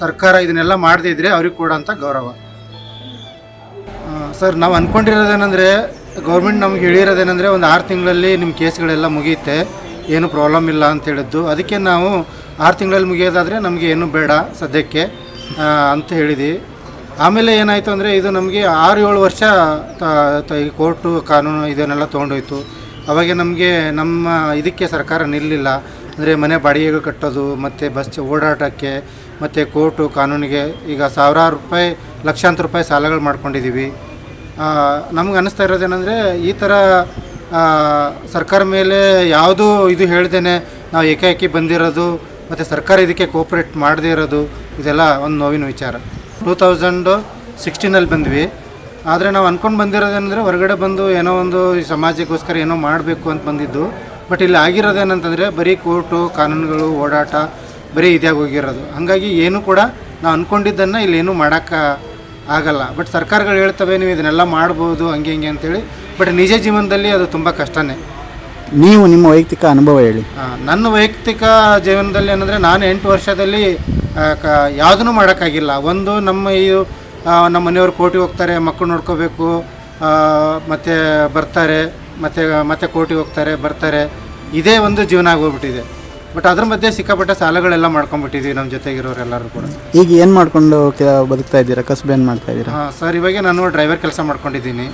ಸರ್ಕಾರ ಇದನ್ನೆಲ್ಲ ಮಾಡದೇ ಇದ್ದರೆ ಅವ್ರಿಗೆ ಕೊಡೋಂಥ ಗೌರವ. ಸರ್, ನಾವು ಅಂದ್ಕೊಂಡಿರೋದೇನೆಂದರೆ, ಗೌರ್ಮೆಂಟ್ ನಮ್ಗೆ ಹೇಳಿರೋದೇನೆಂದರೆ ಒಂದು 6 ತಿಂಗಳಲ್ಲಿ ನಿಮ್ಮ ಕೇಸ್ಗಳೆಲ್ಲ ಮುಗಿಯುತ್ತೆ, ಏನು ಪ್ರಾಬ್ಲಮ್ ಇಲ್ಲ ಅಂತ ಹೇಳಿದ್ದು. ಅದಕ್ಕೆ ನಾವು 6 ತಿಂಗಳಲ್ಲಿ ಮುಗಿಯೋದಾದರೆ ನಮಗೆ ಏನು ಬೇಡ ಸದ್ಯಕ್ಕೆ ಅಂತ ಹೇಳಿದ್ವಿ. ಆಮೇಲೆ ಏನಾಯಿತು ಅಂದರೆ, ಇದು ನಮಗೆ 6-7 ವರ್ಷ ಕೋರ್ಟು ಕಾನೂನು ಇದನ್ನೆಲ್ಲ ತೊಗೊಂಡೋಯ್ತು. ಅವಾಗ ನಮಗೆ ನಮ್ಮ ಇದಕ್ಕೆ ಸರ್ಕಾರ ನಿಲ್ಲಲಿಲ್ಲ. ಅಂದರೆ ಮನೆ ಬಾಡಿಗೆಗಳು ಕಟ್ಟೋದು ಮತ್ತು ಬಸ್ ಓಡಾಟಕ್ಕೆ ಮತ್ತು ಕೋರ್ಟು ಕಾನೂನಿಗೆ ಈಗ ಸಾವಿರಾರು ರೂಪಾಯಿ ಲಕ್ಷಾಂತರ ರೂಪಾಯಿ ಸಾಲಗಳು ಮಾಡ್ಕೊಂಡಿದ್ದೀವಿ. ನಮ್ಗೆ ಅನ್ನಿಸ್ತಾ ಇರೋದೇನೆಂದರೆ ಈ ಥರ ಸರ್ಕಾರ ಮೇಲೆ ಯಾವುದೂ ಇದು ಹೇಳ್ದೇನೆ ನಾವು ಏಕಾಏಕಿ ಬಂದಿರೋದು ಮತ್ತು ಸರ್ಕಾರ ಇದಕ್ಕೆ ಕೋಪ್ರೇಟ್ ಮಾಡದೇ ಇರೋದು ಇದೆಲ್ಲ ಒಂದು ನೋವಿನ ವಿಚಾರ. 2016 ಬಂದ್ವಿ, ಆದರೆ ನಾವು ಅಂದ್ಕೊಂಡು ಬಂದಿರೋದೇನೆಂದರೆ ಹೊರಗಡೆ ಬಂದು ಏನೋ ಒಂದು ಈ ಸಮಾಜಕ್ಕೋಸ್ಕರ ಏನೋ ಮಾಡಬೇಕು ಅಂತ ಬಂದಿದ್ದು. ಬಟ್ ಇಲ್ಲಿ ಆಗಿರೋದೇನಂತಂದರೆ ಬರೀ ಕೋರ್ಟು ಕಾನೂನುಗಳು ಓಡಾಟ ಬರೀ ಇದಾಗಿ ಹೋಗಿರೋದು. ಹಾಗಾಗಿ ಏನೂ ಕೂಡ ನಾವು ಅಂದ್ಕೊಂಡಿದ್ದನ್ನು ಇಲ್ಲೇನೂ ಮಾಡೋಕ್ಕೆ ಆಗಲ್ಲ. ಬಟ್ ಸರ್ಕಾರಗಳು ಹೇಳ್ತವೆ ನೀವು ಇದನ್ನೆಲ್ಲ ಮಾಡ್ಬೋದು ಹಂಗೆ ಹಿಂಗೆ ಅಂತೇಳಿ. ಬಟ್ ನಿಜ ಜೀವನದಲ್ಲಿ ಅದು ತುಂಬ ಕಷ್ಟನೇ. ನೀವು ನಿಮ್ಮ ವೈಯಕ್ತಿಕ ಅನುಭವ ಹೇಳಿ. ನನ್ನ ವೈಯಕ್ತಿಕ ಜೀವನದಲ್ಲಿ ಏನಂದರೆ ನಾನು 8 ವರ್ಷದಲ್ಲಿ ಯಾವುದೂ ಮಾಡೋಕ್ಕಾಗಿಲ್ಲ. ಒಂದು ನಮ್ಮ ಮನೆಯವರು ಕೋರ್ಟಿಗೆ ಹೋಗ್ತಾರೆ, ಮಕ್ಕಳು ನೋಡ್ಕೋಬೇಕು, ಮತ್ತು ಬರ್ತಾರೆ, ಮತ್ತೆ ಕೋರ್ಟಿಗೆ ಹೋಗ್ತಾರೆ ಬರ್ತಾರೆ, ಇದೇ ಒಂದು ಜೀವನ ಆಗೋಗ್ಬಿಟ್ಟಿದೆ. ಬಟ್ ಅದ್ರ ಮಧ್ಯೆ ಸಿಕ್ಕಾಪಟ್ಟೆ ಸಾಲಗಳೆಲ್ಲ ಮಾಡ್ಕೊಂಡ್ಬಿಟ್ಟಿದ್ದೀವಿ ನಮ್ಮ ಜೊತೆಗಿರೋರೆಲ್ಲರೂ ಕೂಡ. ಈಗ ಏನು ಮಾಡ್ಕೊಂಡು ಬದುಕ್ತಾ ಇದ್ದೀರಾ? ಕಸಬು ಏನು ಮಾಡ್ತಾ ಇದ್ದೀರಾ? ಸರ್ ಇವಾಗ ನಾನು ಡ್ರೈವರ್ ಕೆಲಸ ಮಾಡ್ಕೊಂಡಿದ್ದೀನಿ.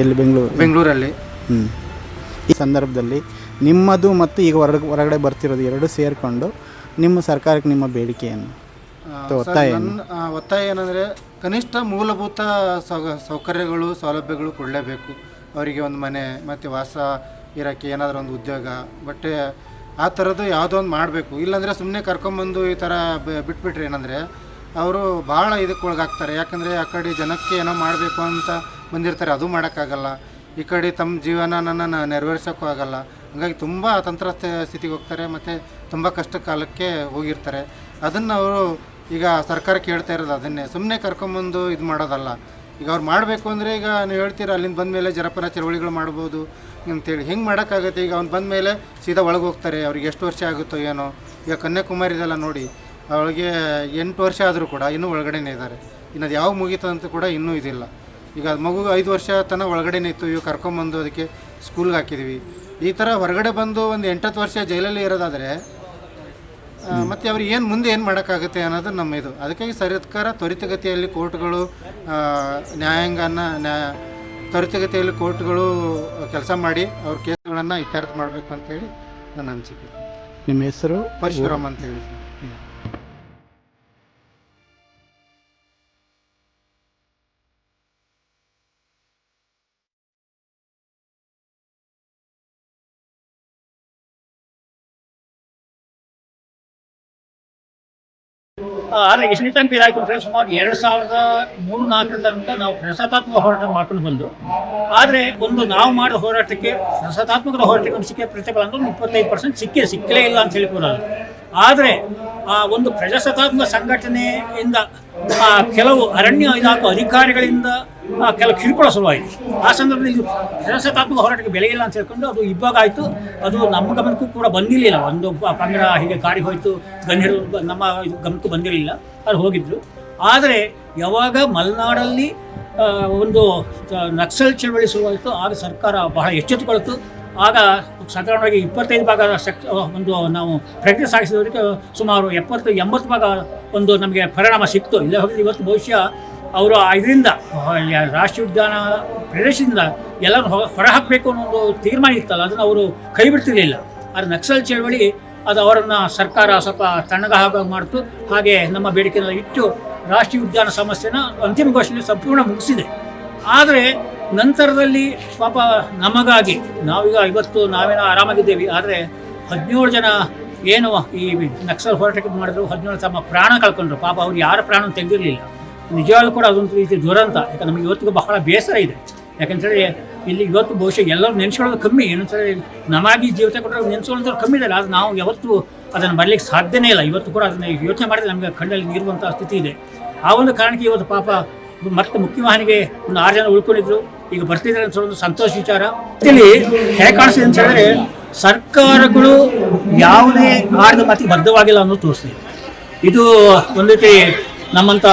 ಎಲ್ಲಿ? ಬೆಂಗಳೂರಲ್ಲಿ. ಈ ಸಂದರ್ಭದಲ್ಲಿ ನಿಮ್ಮದು ಮತ್ತು ಈಗ ಹೊರಗಡೆ ಬರ್ತಿರೋದು ಎರಡು ಸೇರಿಕೊಂಡು ನಿಮ್ಮ ಸರ್ಕಾರಕ್ಕೆ ನಿಮ್ಮ ಬೇಡಿಕೆ ಏನು? ಒತ್ತಾಯ ಏನಂದರೆ ಕನಿಷ್ಠ ಮೂಲಭೂತ ಸೌಕರ್ಯಗಳು ಸೌಲಭ್ಯಗಳು ಕೊಡಲೇಬೇಕು. ಅವರಿಗೆ ಒಂದು ಮನೆ ಮತ್ತು ವಾಸ ಇರೋಕ್ಕೆ ಏನಾದರೂ ಒಂದು ಉದ್ಯೋಗ, ಬಟ್ಟೆ, ಆ ಥರದ್ದು ಯಾವುದೋ ಒಂದು ಮಾಡಬೇಕು. ಇಲ್ಲಾಂದರೆ ಸುಮ್ಮನೆ ಕರ್ಕೊಂಬಂದು ಈ ಥರ ಬಿಟ್ಬಿಟ್ರೆ ಏನಂದರೆ ಅವರು ಭಾಳ ಇದಕ್ಕೆ ಒಳಗಾಗ್ತಾರೆ. ಯಾಕಂದರೆ ಆ ಕಡೆ ಜನಕ್ಕೆ ಏನೋ ಮಾಡಬೇಕು ಅಂತ ಬಂದಿರ್ತಾರೆ, ಅದು ಮಾಡೋಕ್ಕಾಗಲ್ಲ. ಈ ಕಡೆ ತಮ್ಮ ಜೀವನನ ನೆರವೇರಿಸೋಕ್ಕೂ ಆಗಲ್ಲ. ಹಾಗಾಗಿ ತುಂಬ ತಂತ್ರ ಸ್ಥಿತಿಗೆ ಹೋಗ್ತಾರೆ ಮತ್ತು ತುಂಬ ಕಷ್ಟ ಕಾಲಕ್ಕೆ ಹೋಗಿರ್ತಾರೆ. ಅದನ್ನು ಅವರು ಈಗ ಸರ್ಕಾರಕ್ಕೆ ಹೇಳ್ತಾ ಇರೋದು ಅದನ್ನೇ, ಸುಮ್ಮನೆ ಕರ್ಕೊಂಬಂದು ಇದು ಮಾಡೋದಲ್ಲ. ಈಗ ಅವ್ರು ಮಾಡಬೇಕು ಅಂದರೆ ಈಗ ನೀವು ಹೇಳ್ತೀರ ಅಲ್ಲಿಂದ ಬಂದಮೇಲೆ ಜನಪರ ಚಳವಳಿಗಳು ಮಾಡ್ಬೋದು ಅಂತೇಳಿ. ಹೆಂಗೆ ಮಾಡೋಕ್ಕಾಗುತ್ತೆ? ಈಗ ಅವ್ನು ಬಂದಮೇಲೆ ಸೀದಾ ಒಳಗೆ ಹೋಗ್ತಾರೆ, ಅವ್ರಿಗೆ ಎಷ್ಟು ವರ್ಷ ಆಗುತ್ತೋ ಏನೋ. ಈಗ ಕನ್ಯಾಕುಮಾರಿದೆಲ್ಲ ನೋಡಿ, ಅವಳಿಗೆ 8 ವರ್ಷ ಆದರೂ ಕೂಡ ಇನ್ನೂ ಒಳಗಡೆನೇ ಇದ್ದಾರೆ. ಇನ್ನು ಅದು ಯಾವಾಗ ಮುಗೀತದಂತ ಕೂಡ ಇನ್ನೂ ಇದಿಲ್ಲ. ಈಗ ಅದು ಮಗು 5 ವರ್ಷ ತನಕ ಒಳಗಡೆನೇ ಇತ್ತು, ಇವಾಗ ಕರ್ಕೊಂಬಂದು ಅದಕ್ಕೆ ಸ್ಕೂಲ್ಗೆ ಹಾಕಿದ್ದೀವಿ. ಈ ಥರ ಹೊರಗಡೆ ಬಂದು ಒಂದು 8-10 ವರ್ಷ ಜೈಲಲ್ಲಿ ಇರೋದಾದರೆ ಮತ್ತು ಅವ್ರಿಗೆ ಮುಂದೆ ಏನು ಮಾಡೋಕ್ಕಾಗುತ್ತೆ ಅನ್ನೋದು ನಮ್ಮ ಇದು. ಅದಕ್ಕಾಗಿ ಸರ್ಕಾರ ತ್ವರಿತಗತಿಯಲ್ಲಿ ಕೋರ್ಟ್ಗಳು ತ್ವರಿತಗತಿಯಲ್ಲಿ ಕೋರ್ಟ್ಗಳು ಕೆಲಸ ಮಾಡಿ ಅವ್ರ ಕೇಸ್ಗಳನ್ನು ಇತ್ಯರ್ಥ ಮಾಡಬೇಕು ಅಂತೇಳಿ ನನ್ನ ಅನಿಸಿಕೆ. ನಿಮ್ಮ ಹೆಸರು? ಪರಶುರಾಮ್ ಅಂತೇಳಿ. ಆದರೆ ಎಷ್ಟನೇ ತನಕ ಇದಾಗಿತ್ತು? ಸುಮಾರು 2003-4 ತನಕ ನಾವು ಪ್ರಜಾಸತ್ತಾತ್ಮಕ ಹೋರಾಟ ಮಾಡ್ಕೊಂಡು ಬಂದು, ಆದರೆ ನಾವು ಮಾಡೋ ಹೋರಾಟಕ್ಕೆ ಪ್ರಜಾಸತ್ತಾತ್ಮಕ ಹೋರಾಟಕ್ಕೆ ಒಂದು ಸಿಕ್ಕ ಪ್ರತಿಫಲ ಅಂದ್ರೆ 25% ಸಿಕ್ಕಲೇ ಇಲ್ಲ ಅಂತ ಹೇಳಿಕೊಡಲ್ಲ. ಆದರೆ ಆ ಒಂದು ಪ್ರಜಾಸತ್ತಾತ್ಮಕ ಸಂಘಟನೆಯಿಂದ ಕೆಲವು ಅರಣ್ಯ ಇಲಾಖೆ ಅಧಿಕಾರಿಗಳಿಂದ ಕೆಲವು ಕಿರುಕುಳ ಶುರುವಾಯಿತು. ಆ ಸಂದರ್ಭದಲ್ಲಿ ಪ್ರಜಾಸತ್ತಾತ್ಮಕ ಹೋರಾಟಕ್ಕೆ ಬೆಲೆ ಇಲ್ಲ ಅಂತ ಹೇಳ್ಕೊಂಡು ಅದು ಇಬ್ಬಾಗ ಆಯಿತು. ಅದು ನಮ್ಮ ಗಮನಕ್ಕೂ ಕೂಡ ಬಂದಿರಲಿಲ್ಲ. ಒಂದು ಪಂಗಡ ಹೀಗೆ ಗಾಡಿ ಹೋಯಿತು, ಗನ್ ಹಿಡಿದು ನಮ್ಮ ಗಮನಕ್ಕೂ ಬಂದಿರಲಿಲ್ಲ, ಅದು ಹೋಗಿದ್ರು. ಆದರೆ ಯಾವಾಗ ಮಲೆನಾಡಲ್ಲಿ ಒಂದು ನಕ್ಸಲ್ ಚಳವಳಿ ಶುರುವಾಯಿತು, ಆಗ ಸರ್ಕಾರ ಬಹಳ ಎಚ್ಚೆತ್ತುಕೊಳ್ತು. ಆಗ ಸಾಧಾರಣವಾಗಿ 25 ಭಾಗ ಒಂದು ನಾವು ಪ್ರಯತ್ನ ಸಾಗಿಸಿದವರಿಗೆ ಸುಮಾರು 70-80 ಭಾಗ ಒಂದು ನಮಗೆ ಪರಿಣಾಮ ಸಿಕ್ತು. ಇಲ್ಲೇ ಹೋಗಿದ್ರೆ ಇವತ್ತು ಬಹುಶಃ ಅವರು ಇದರಿಂದ ರಾಷ್ಟ್ರೀಯ ಉದ್ಯಾನ ಪ್ರದೇಶದಿಂದ ಎಲ್ಲರೂ ಹೊರಹಾಕಬೇಕು ಅನ್ನೋ ಒಂದು ತೀರ್ಮಾನ ಇತ್ತಲ್ಲ, ಅದನ್ನು ಅವರು ಕೈ ಬಿಡ್ತಿರಲಿಲ್ಲ. ಆದರೆ ನಕ್ಸಲ್ ಚಳವಳಿ ಅದು ಅವರನ್ನು ಸರ್ಕಾರ ಸ್ವಲ್ಪ ತಣ್ಣಗೆ ಮಾಡ್ತು. ಹಾಗೆ ನಮ್ಮ ಬೇಡಿಕೆಯನ್ನು ಇಟ್ಟು ರಾಷ್ಟ್ರೀಯ ಉದ್ಯಾನ ಸಮಸ್ಯೆನ ಅಂತಿಮಗೋಷ್ಠಿಯಲ್ಲಿ ಸಂಪೂರ್ಣ ಮುಗಿಸಿದೆ. ಆದರೆ ನಂತರದಲ್ಲಿ ಪಾಪ ನಮಗಾಗಿ ನಾವೀಗ ಇವತ್ತು ನಾವೇನೋ ಆರಾಮಾಗಿದ್ದೇವೆ. ಆದರೆ 17 ಜನ ಏನು ಈ ನಕ್ಸಲ್ ಹೋರಾಟಕ್ಕೆ ಮಾಡಿದ್ರು, 17 ತಮ್ಮ ಪ್ರಾಣ ಕಳ್ಕೊಂಡ್ರು. ಪಾಪ ಅವ್ರು ಯಾರ ಪ್ರಾಣ ತೆಗೆದಿರಲಿಲ್ಲ. ನಿಜವಾಗ್ಲೂ ಕೂಡ ಅದೊಂದು ರೀತಿ ದುರಂತ. ಯಾಕಂದ್ರೆ ನಮಗೆ ಇವತ್ತಿಗೂ ಬಹಳ ಬೇಸರ ಇದೆ. ಯಾಕಂತೇಳಿ ಇಲ್ಲಿ ಇವತ್ತು ಬಹುಶಃ ಎಲ್ಲರೂ ನೆನೆಸ್ಕೊಳ್ಳೋದು ಕಮ್ಮಿ. ಏನಂತೇಳಿ ನಮಗೆ ಜೀವಿತ ಕೊಟ್ಟರೆ ನೆನೆಸ್ಕೊಳ್ಳೋದು ಕಮ್ಮಿ ಇದೆ. ಆದರೆ ನಾವು ಯಾವತ್ತೂ ಅದನ್ನು ಬರಲಿಕ್ಕೆ ಸಾಧ್ಯನೇ ಇಲ್ಲ. ಇವತ್ತು ಕೂಡ ಅದನ್ನು ಯೋಚನೆ ಮಾಡಿದರೆ ನಮಗೆ ಕಣ್ಣಲ್ಲಿ ನೀರುವಂಥ ಸ್ಥಿತಿ ಇದೆ. ಆ ಒಂದು ಕಾರಣಕ್ಕೆ ಇವತ್ತು ಪಾಪ ಮತ್ತೆ ಮುಖ್ಯವಾಹಿನಿಗೆ ಒಂದು 6 ಜನ ಉಳ್ಕೊಂಡಿದ್ರು, ಈಗ ಬರ್ತಿದ್ದಾರೆ ಅಂತ ಒಂದು ಸಂತೋಷ ವಿಚಾರ. ಇಲ್ಲಿ ಹೇಗೆ ಕಾಣಿಸ್ತಿದೆ ಅಂತ ಹೇಳಿದ್ರೆ ಸರ್ಕಾರಗಳು ಯಾವುದೇ ಆಡದ ಮಾತಿಗೆ ಬದ್ಧವಾಗಿಲ್ಲ ಅನ್ನೋದು ತೋರಿಸ್ತಿದೆ. ಇದು ಒಂದು ರೀತಿ ನಮ್ಮಂಥ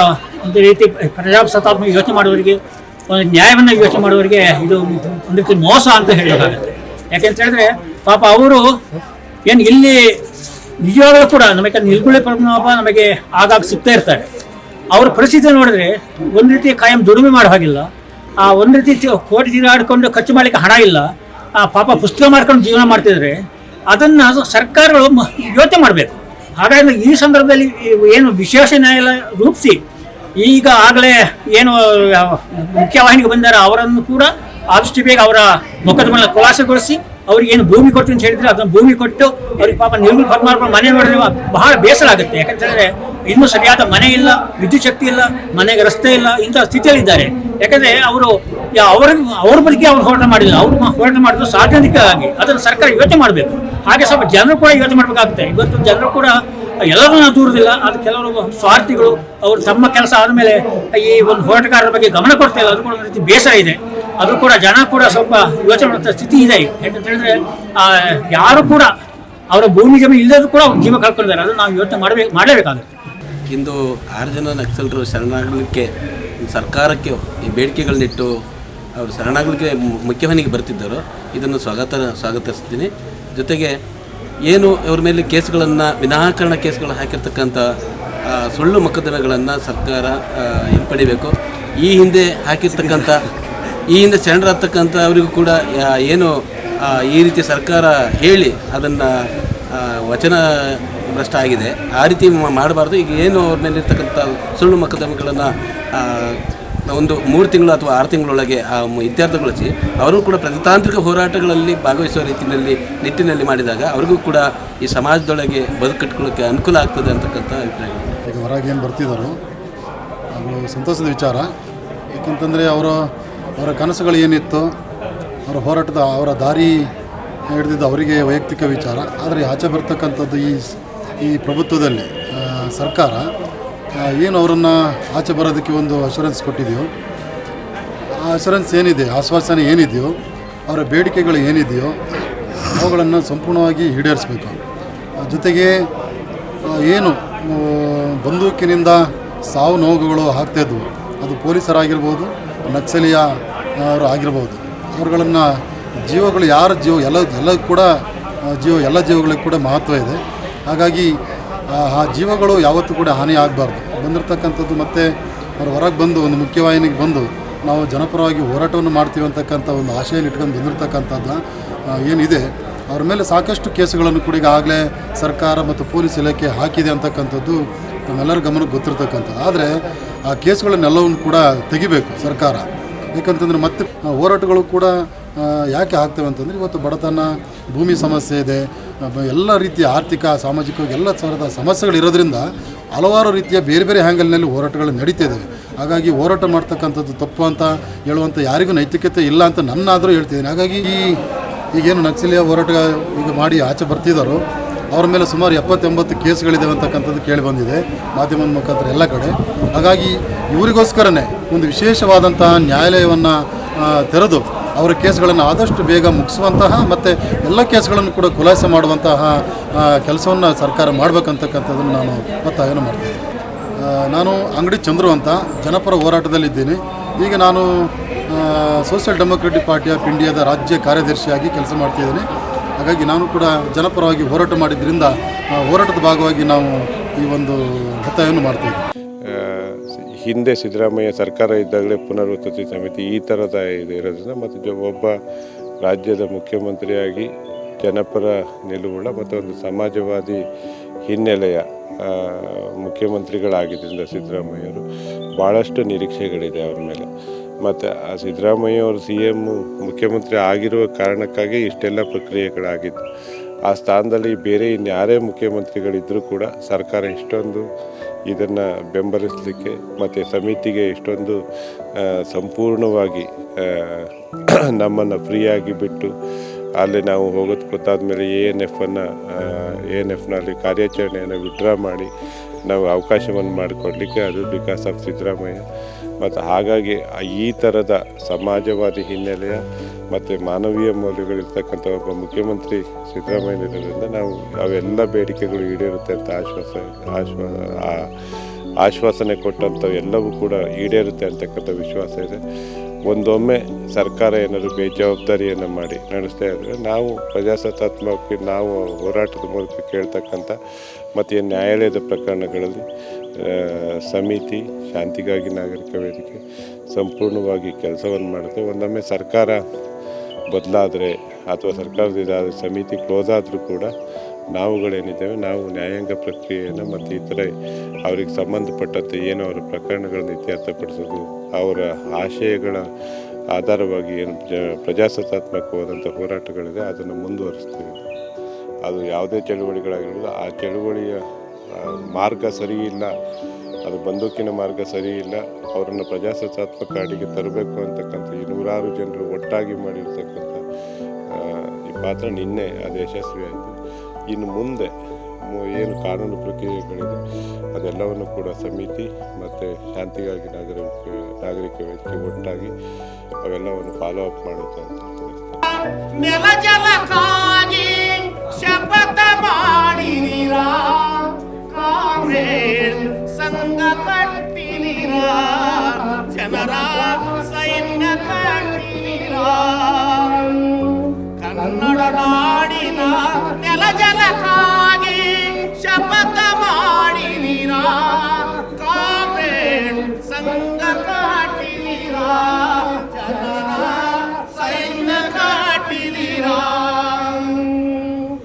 ಒಂದು ರೀತಿ ಪ್ರಜಾಸತ್ತಾತ್ಮಕ ಯೋಚನೆ ಮಾಡುವವರಿಗೆ, ಒಂದು ನ್ಯಾಯವನ್ನು ಯೋಚನೆ ಮಾಡುವವರಿಗೆ ಇದು ಒಂದು ರೀತಿ ಮೋಸ ಅಂತ ಹೇಳಬೇಕಾಗುತ್ತೆ. ಯಾಕೆಂತ ಹೇಳಿದ್ರೆ ಪಾಪ ಅವರು ಏನು ಇಲ್ಲಿ ನಿಜವಾಗಲೂ ಕೂಡ ನಮಗೆ ನಿಲ್ಗುಳಿ ಪರಿಣಾಮ ನಮಗೆ ಆಗಾಗ ಸಿಗ್ತಾ ಇರ್ತಾರೆ. ಅವರ ಪರಿಸ್ಥಿತಿ ನೋಡಿದ್ರೆ ಒಂದು ರೀತಿ ಕಾಯಂ ದುಡಿಮೆ ಮಾಡೋ ಹಾಗಿಲ್ಲ. ಒಂದು ರೀತಿ ಕೋಟಿ ಆಡ್ಕೊಂಡು ಖರ್ಚು ಮಾಡಲಿಕ್ಕೆ ಹಣ ಇಲ್ಲ. ಪಾಪ ಪುಸ್ತಕ ಮಾಡ್ಕೊಂಡು ಜೀವನ ಮಾಡ್ತಿದ್ರೆ ಅದನ್ನು ಸರ್ಕಾರಗಳು ಯೋಚನೆ ಮಾಡಬೇಕು. ಹಾಗಾಗಿ ಈ ಸಂದರ್ಭದಲ್ಲಿ ಏನು ವಿಶೇಷ ನ್ಯಾಯಾಲಯ ರೂಪಿಸಿ ಈಗ ಆಗಲೇ ಏನು ಮುಖ್ಯವಾಹಿನಿಗೆ ಬಂದಾರ ಅವರನ್ನು ಕೂಡ ಆದಷ್ಟು ಬೇಗ ಅವರ ಮೊಕದ್ದಮೆಯನ್ನು ಖುಲಾಸೆಗೊಳಿಸಿ ಅವ್ರಿಗೆ ಏನು ಭೂಮಿ ಕೊಡ್ತೀನಿ ಅಂತ ಹೇಳಿದ್ರೆ ಅದನ್ನು ಭೂಮಿ ಕೊಟ್ಟು ಅವ್ರಿಗೆ ಪಾಪ ನಿರ್ಮೂಲ ಪದ್ಮಾರ್ಪಣೆ ಮನೆ ಮಾಡಿದ್ರೆ ಬಹಳ ಬೇಸರ ಆಗುತ್ತೆ. ಯಾಕಂತೇಳಿದ್ರೆ ಇನ್ನೂ ಸರಿಯಾದ ಮನೆ ಇಲ್ಲ, ವಿದ್ಯುತ್ ಶಕ್ತಿ ಇಲ್ಲ, ಮನೆಗೆ ರಸ್ತೆ ಇಲ್ಲ, ಇಂಥ ಸ್ಥಿತಿಯಲ್ಲಿದ್ದಾರೆ. ಯಾಕಂದರೆ ಅವ್ರ ಬಗ್ಗೆ ಅವ್ರು ಹೋರಾಟ ಮಾಡಿಲ್ಲ, ಅವರು ಹೋರಾಟ ಮಾಡಿದ್ರು ಸಾರ್ವಜನಿಕವಾಗಿ. ಅದನ್ನು ಸರ್ಕಾರ ಯೋಚನೆ ಮಾಡಬೇಕು. ಹಾಗೆ ಸ್ವಲ್ಪ ಜನರು ಕೂಡ ಯೋಚನೆ ಮಾಡಬೇಕಾಗುತ್ತೆ. ಇವತ್ತು ಜನರು ಕೂಡ ಎಲ್ಲರೂ ನಾವು ದೂರದಿಲ್ಲ, ಅದು ಕೆಲವರು ಸ್ವಾರ್ಥಿಗಳು, ಅವರು ತಮ್ಮ ಕೆಲಸ ಆದಮೇಲೆ ಈ ಒಂದು ಹೋರಾಟಗಾರರ ಬಗ್ಗೆ ಗಮನ ಕೊಡ್ತಾ ಇಲ್ಲ. ಅದು ಕೂಡ ಒಂದು ರೀತಿ ಬೇಸರ ಇದೆ. ಅದು ಕೂಡ ಜನ ಕೂಡ ಸ್ವಲ್ಪ ಯೋಚನೆ ಮಾಡುವಂಥ ಸ್ಥಿತಿ ಇದೆ. ಯಾಕಂತ ಹೇಳಿದ್ರೆ ಯಾರು ಕೂಡ ಅವರ ಭೂಮಿ ಜಮೀನು ಇಲ್ಲದೂ ಕೂಡ ಅವ್ರು ಜೀವ ಕಳ್ಕೊಂಡಿದ್ದಾರೆ. ಅದು ನಾವು ಯೋಚನೆ ಮಾಡಲೇಬೇಕಾಗುತ್ತೆ. ಇಂದು 6 ಜನ ನಕ್ಸಲರು ಶರಣಾಗಲಿಕ್ಕೆ ಸರ್ಕಾರಕ್ಕೆ ಈ ಬೇಡಿಕೆಗಳನ್ನಿಟ್ಟು ಅವರು ಶರಣಾಗಲಿಕ್ಕೆ ಮುಖ್ಯವಾಹಿನಿಗೆ ಬರ್ತಿದ್ದರು. ಇದನ್ನು ಸ್ವಾಗತಿಸ್ತೀನಿ. ಜೊತೆಗೆ ಏನು ಇವ್ರ ಮೇಲೆ ಕೇಸ್ಗಳನ್ನು ವಿನಾಕಾರಣ ಕೇಸ್ಗಳು ಹಾಕಿರ್ತಕ್ಕಂಥ ಸುಳ್ಳು ಮೊಕದ್ದಮೆಗಳನ್ನು ಸರ್ಕಾರ ಹಿಂಪಡಿಬೇಕು. ಈ ಹಿಂದೆ ಶರಣರಾಗ್ತಕ್ಕಂಥ ಅವರಿಗೂ ಕೂಡ ಏನು ಈ ರೀತಿ ಸರ್ಕಾರ ಹೇಳಿ ಅದನ್ನು ವಚನ ಭ್ರಷ್ಟ ಆಗಿದೆ, ಆ ರೀತಿ ಮಾಡಬಾರ್ದು. ಈಗ ಏನು ಅವ್ರ ಮೇಲೆ ಇರ್ತಕ್ಕಂಥ ಸುಳ್ಳು ಮೊಕದ್ದಮೆಗಳನ್ನು ಒಂದು 3 ತಿಂಗಳು ಅಥವಾ 6 ತಿಂಗಳೊಳಗೆ ಇತ್ಯರ್ಥಗೊಳಿಸಿ ಅವರು ಕೂಡ ಪ್ರಜಾತಾಂತ್ರಿಕ ಹೋರಾಟಗಳಲ್ಲಿ ಭಾಗವಹಿಸುವ ನಿಟ್ಟಿನಲ್ಲಿ ಮಾಡಿದಾಗ ಅವ್ರಿಗೂ ಕೂಡ ಈ ಸಮಾಜದೊಳಗೆ ಬದುಕಟ್ಕೊಳ್ಳೋಕ್ಕೆ ಅನುಕೂಲ ಆಗ್ತದೆ ಅಂತಕ್ಕಂಥ ಅಭಿಪ್ರಾಯ. ಈಗ ಹೊರಗೆ ಏನು ಬರ್ತಿದ್ದಾರೋ ಅದು ಸಂತೋಷದ ವಿಚಾರ. ಏಕೆಂತಂದರೆ ಅವರ ಕನಸುಗಳು ಏನಿತ್ತು, ಅವರ ದಾರಿ ಹಿಡಿದಿದ್ದು ಅವರಿಗೆ ವೈಯಕ್ತಿಕ ವಿಚಾರ. ಆದರೆ ಆಚೆ ಬರ್ತಕ್ಕಂಥದ್ದು ಈ ಪ್ರಭುತ್ವದಲ್ಲಿ ಸರ್ಕಾರ ಏನು ಅವರನ್ನು ಆಚೆ ಬರೋದಕ್ಕೆ ಒಂದು ಅಶ್ಯೂರೆನ್ಸ್ ಕೊಟ್ಟಿದೆಯೋ, ಆ ಅಶ್ಯೂರೆನ್ಸ್ ಏನಿದೆ, ಆಶ್ವಾಸನೆ ಏನಿದೆಯೋ, ಅವರ ಬೇಡಿಕೆಗಳು ಏನಿದೆಯೋ ಅವುಗಳನ್ನು ಸಂಪೂರ್ಣವಾಗಿ ಈಡೇರಿಸಬೇಕು. ಜೊತೆಗೆ ಏನು ಬಂದೂಕಿನಿಂದ ಸಾವು ನೋವುಗಳು ಆಗ್ತಾಯಿದ್ವು, ಅದು ಪೊಲೀಸರಾಗಿರ್ಬೋದು, ನಕ್ಸಲಿಯ ಅವರು ಆಗಿರ್ಬೋದು, ಅವ್ರುಗಳನ್ನು ಜೀವಗಳು ಯಾರ ಜೀವ ಎಲ್ಲ ಕೂಡ ಎಲ್ಲ ಜೀವಗಳಿಗೆ ಕೂಡ ಮಹತ್ವ ಇದೆ. ಹಾಗಾಗಿ ಆ ಜೀವಗಳು ಯಾವತ್ತೂ ಕೂಡ ಹಾನಿ ಆಗಬಾರ್ದು. ಬಂದಿರತಕ್ಕಂಥದ್ದು ಮತ್ತು ಅವರು ಹೊರಗೆ ಬಂದು ಒಂದು ಮುಖ್ಯವಾಹಿನಿಗೆ ಬಂದು ನಾವು ಜನಪರವಾಗಿ ಹೋರಾಟವನ್ನು ಮಾಡ್ತೀವಿ ಅಂತಕ್ಕಂಥ ಒಂದು ಆಶೆಯನ್ನು ಇಟ್ಕೊಂಡು ಬಂದಿರತಕ್ಕಂಥದ್ದು ಏನಿದೆ, ಅವ್ರ ಮೇಲೆ ಸಾಕಷ್ಟು ಕೇಸುಗಳನ್ನು ಕೂಡ ಈಗಾಗಲೇ ಸರ್ಕಾರ ಮತ್ತು ಪೊಲೀಸ್ ಇಲಾಖೆ ಹಾಕಿದೆ ಅಂತಕ್ಕಂಥದ್ದು ನಮ್ಮೆಲ್ಲರ ಗಮನಕ್ಕೆ ಗೊತ್ತಿರ್ತಕ್ಕಂಥದ್ದು. ಆದರೆ ಆ ಕೇಸುಗಳನ್ನೆಲ್ಲವನ್ನು ಕೂಡ ತೆಗಿಬೇಕು ಸರ್ಕಾರ. ಏಕೆಂತಂದರೆ ಮತ್ತೆ ಹೋರಾಟಗಳು ಕೂಡ ಯಾಕೆ ಆಗ್ತವೆ ಅಂತಂದರೆ ಇವತ್ತು ಬಡತನ, ಭೂಮಿ ಸಮಸ್ಯೆ ಇದೆ, ಎಲ್ಲ ರೀತಿಯ ಆರ್ಥಿಕ, ಸಾಮಾಜಿಕವಾಗಿ ಎಲ್ಲ ಥರದ ಸಮಸ್ಯೆಗಳಿರೋದ್ರಿಂದ ಹಲವಾರು ರೀತಿಯ ಬೇರೆ ಬೇರೆ ಹ್ಯಾಂಗಲ್ನಲ್ಲಿ ಹೋರಾಟಗಳು ನಡೀತಿದ್ದಾವೆ. ಹಾಗಾಗಿ ಹೋರಾಟ ಮಾಡ್ತಕ್ಕಂಥದ್ದು ತಪ್ಪು ಅಂತ ಹೇಳುವಂಥ ಯಾರಿಗೂ ನೈತಿಕತೆ ಇಲ್ಲ ಅಂತ ನನ್ನಾದರೂ ಹೇಳ್ತಿದ್ದೀನಿ. ಹಾಗಾಗಿ ಈಗೇನು ನಕ್ಸಲಿಯ ಹೋರಾಟ ಈಗ ಮಾಡಿ ಆಚೆ ಬರ್ತಿದ್ದಾರೋ ಅವ್ರ ಮೇಲೆ ಸುಮಾರು 70-80 ಕೇಸ್ಗಳಿದ್ದಾವೆ ಅಂತಕ್ಕಂಥದ್ದು ಕೇಳಿ ಬಂದಿದೆ ಮಾಧ್ಯಮದ ಮುಖಾಂತರ ಎಲ್ಲ ಕಡೆ. ಹಾಗಾಗಿ ಇವರಿಗೋಸ್ಕರನೇ ಒಂದು ವಿಶೇಷವಾದಂತಹ ನ್ಯಾಯಾಲಯವನ್ನು ತೆರೆದು ಅವರ ಕೇಸ್ಗಳನ್ನು ಆದಷ್ಟು ಬೇಗ ಮುಗಿಸುವಂತಹ ಮತ್ತು ಎಲ್ಲ ಕೇಸ್ಗಳನ್ನು ಕೂಡ ಖುಲಾಸೆ ಮಾಡುವಂತಹ ಕೆಲಸವನ್ನು ಸರ್ಕಾರ ಮಾಡಬೇಕಂತಕ್ಕಂಥದ್ದನ್ನು ನಾನು ಒತ್ತಾಯವನ್ನು ಮಾಡ್ತೀನಿ. ನಾನು ಅಂಗಡಿ ಚಂದ್ರು ಅಂತ ಜನಪರ ಹೋರಾಟದಲ್ಲಿದ್ದೀನಿ. ಈಗ ನಾನು ಸೋಷಿಯಲ್ ಡೆಮೊಕ್ರೆಟಿಕ್ ಪಾರ್ಟಿ ಆಫ್ ಇಂಡಿಯಾದ ರಾಜ್ಯ ಕಾರ್ಯದರ್ಶಿಯಾಗಿ ಕೆಲಸ ಮಾಡ್ತಿದ್ದೀನಿ. ಹಾಗಾಗಿ ನಾನು ಕೂಡ ಜನಪರವಾಗಿ ಹೋರಾಟ ಮಾಡಿದ್ರಿಂದ ಹೋರಾಟದ ಭಾಗವಾಗಿ ನಾವು ಈ ಒಂದು ಒತ್ತಾಯವನ್ನು ಮಾಡ್ತೀವಿ. ಹಿಂದೆ ಸಿದ್ದರಾಮಯ್ಯ ಸರ್ಕಾರ ಇದ್ದಾಗಲೇ ಪುನರ್ವಸತಿ ಸಮಿತಿ ಈ ಥರದ ಇದು ಇರೋದ್ರಿಂದ ಮತ್ತು ಒಬ್ಬ ರಾಜ್ಯದ ಮುಖ್ಯಮಂತ್ರಿಯಾಗಿ ಜನಪರ ನಿಲುವುಳ್ಳ ಮತ್ತು ಒಂದು ಸಮಾಜವಾದಿ ಹಿನ್ನೆಲೆಯ ಮುಖ್ಯಮಂತ್ರಿಗಳಾಗಿದ್ದರಿಂದ ಸಿದ್ದರಾಮಯ್ಯವರು ಭಾಳಷ್ಟು ನಿರೀಕ್ಷೆಗಳಿದೆ ಅವ್ರ ಮೇಲೆ. ಮತ್ತು ಆ ಸಿದ್ದರಾಮಯ್ಯವರು CM ಮುಖ್ಯಮಂತ್ರಿ ಆಗಿರುವ ಕಾರಣಕ್ಕಾಗಿ ಇಷ್ಟೆಲ್ಲ ಪ್ರಕ್ರಿಯೆಗಳಾಗಿತ್ತು. ಆ ಸ್ಥಾನದಲ್ಲಿ ಬೇರೆ ಇನ್ಯಾರೇ ಮುಖ್ಯಮಂತ್ರಿಗಳಿದ್ದರೂ ಕೂಡ ಸರ್ಕಾರ ಇಷ್ಟೊಂದು ಇದನ್ನು ಬೆಂಬಲಿಸಲಿಕ್ಕೆ ಮತ್ತು ಸಮಿತಿಗೆ ಇಷ್ಟೊಂದು ಸಂಪೂರ್ಣವಾಗಿ ನಮ್ಮನ್ನು ಫ್ರೀಯಾಗಿ ಬಿಟ್ಟು ಅಲ್ಲಿ ನಾವು ಹೋಗೋದು ಗೊತ್ತಾದಮೇಲೆ ANFನಲ್ಲಿ ಕಾರ್ಯಾಚರಣೆಯನ್ನು ವಿಡ್ರಾ ಮಾಡಿ ನಾವು ಅವಕಾಶವನ್ನು ಮಾಡಿಕೊಡ್ಲಿಕ್ಕೆ ಅದು ಬಿಕಾಸ್ ಆಫ್ ಸಿದ್ದರಾಮಯ್ಯ. ಮತ್ತು ಹಾಗಾಗಿ ಈ ಥರದ ಸಮಾಜವಾದಿ ಹಿನ್ನೆಲೆಯ ಮತ್ತು ಮಾನವೀಯ ಮೌಲ್ಯಗಳಿರ್ತಕ್ಕಂಥ ಒಬ್ಬ ಮುಖ್ಯಮಂತ್ರಿ ಸಿದ್ದರಾಮಯ್ಯನಿರೋದ್ರಿಂದ ನಾವು ಅವೆಲ್ಲ ಬೇಡಿಕೆಗಳು ಈಡೇರುತ್ತೆ ಅಂತ ಆಶ್ವಾಸನೆ ಕೊಟ್ಟಂಥವು ಎಲ್ಲವೂ ಕೂಡ ಈಡೇರುತ್ತೆ ಅಂತಕ್ಕಂಥ ವಿಶ್ವಾಸ ಇದೆ. ಒಂದೊಮ್ಮೆ ಸರ್ಕಾರ ಏನಾದರೂ ಬೇಜವಾಬ್ದಾರಿಯನ್ನು ಮಾಡಿ ನಡೆಸ್ತಾ ಇದ್ದರೆ ನಾವು ಪ್ರಜಾಸತ್ತಾತ್ಮಕವಾಗಿ ನಾವು ಹೋರಾಟದ ಮೂಲಕ ಕೇಳ್ತಕ್ಕಂಥ ಮತ್ತು ನ್ಯಾಯಾಲಯದ ಪ್ರಕರಣಗಳಲ್ಲಿ ಸಮಿತಿ, ಶಾಂತಿಗಾಗಿ ನಾಗರಿಕ ವೇದಿಕೆ ಸಂಪೂರ್ಣವಾಗಿ ಕೆಲಸವನ್ನು ಮಾಡುತ್ತೆ. ಒಂದೊಮ್ಮೆ ಸರ್ಕಾರ ಬದಲಾದರೆ ಅಥವಾ ಸರ್ಕಾರದಿಂದ ಸಮಿತಿ ಕ್ಲೋಸ್ ಆದರೂ ಕೂಡ ನಾವುಗಳೇನಿದ್ದೇವೆ ನಾವು ನ್ಯಾಯಾಂಗ ಪ್ರಕ್ರಿಯೆಯನ್ನು ಮತ್ತು ಇತರೆ ಅವರಿಗೆ ಸಂಬಂಧಪಟ್ಟಂತೆ ಏನು ಅವರ ಪ್ರಕರಣಗಳನ್ನು ಇತ್ಯರ್ಥಪಡಿಸೋದು, ಅವರ ಆಶಯಗಳ ಆಧಾರವಾಗಿ ಏನು ಪ್ರಜಾಸತ್ತಾತ್ಮಕವಾದಂಥ ಹೋರಾಟಗಳಿದೆ ಅದನ್ನು ಮುಂದುವರಿಸ್ತೀವಿ. ಅದು ಯಾವುದೇ ಚಳುವಳಿಗಳಾಗಿರ್ಬೋದು, ಆ ಚಳುವಳಿಯ ಮಾರ್ಗ ಸರಿಯಿಲ್ಲ, ಅದು ಬಂದೂಕಿನ ಮಾರ್ಗ ಸರಿಯಿಲ್ಲ, ಅವರನ್ನು ಪ್ರಜಾಸತ್ತಾತ್ಮಕ ಅಡಿಗೆ ತರಬೇಕು ಅಂತಕ್ಕಂಥ ಈ ನೂರಾರು ಜನರು ಒಟ್ಟಾಗಿ ಮಾಡಿರ್ತಕ್ಕಂಥ ಈ ಪಾತ್ರ ನಿನ್ನೆ ಅದು ಯಶಸ್ವಿ ಆಯಿತು. ಇನ್ನು ಮುಂದೆ ಏನು ಕಾನೂನು ಪ್ರಕ್ರಿಯೆಗಳಿದೆ ಅದೆಲ್ಲವನ್ನು ಕೂಡ ಸಮಿತಿ ಮತ್ತು ಶಾಂತಿಗಾಗಿ ನಾಗರಿಕ ವೇದಿಕೆ ಒಟ್ಟಾಗಿ ಅವೆಲ್ಲವನ್ನು ಫಾಲೋ ಅಪ್ ಮಾಡುತ್ತೆ ಅಂತ ನೆಲ ಜಲಕ್ಕಾಗಿ ಶಪಥ ಮಾಡಿದಿರಾ, ಕಾಮ್ರೇಡ್ ಸಂಘ ಕಟ್ಟಿದಿರಾ, ಜನರ ಸೈನ್ಯ ಕಟ್ಟಿದಿರಾ, ಕನ್ನಡ ನಾಡಿನ ನೆಲ ಜಲಕ್ಕಾಗಿ ಶಪಥ ಮಾಡಿದಿರಾ, ಕಾಮ್ರೇಡ್ ಸಂಘ ಕಟ್ಟಿದಿರಾ.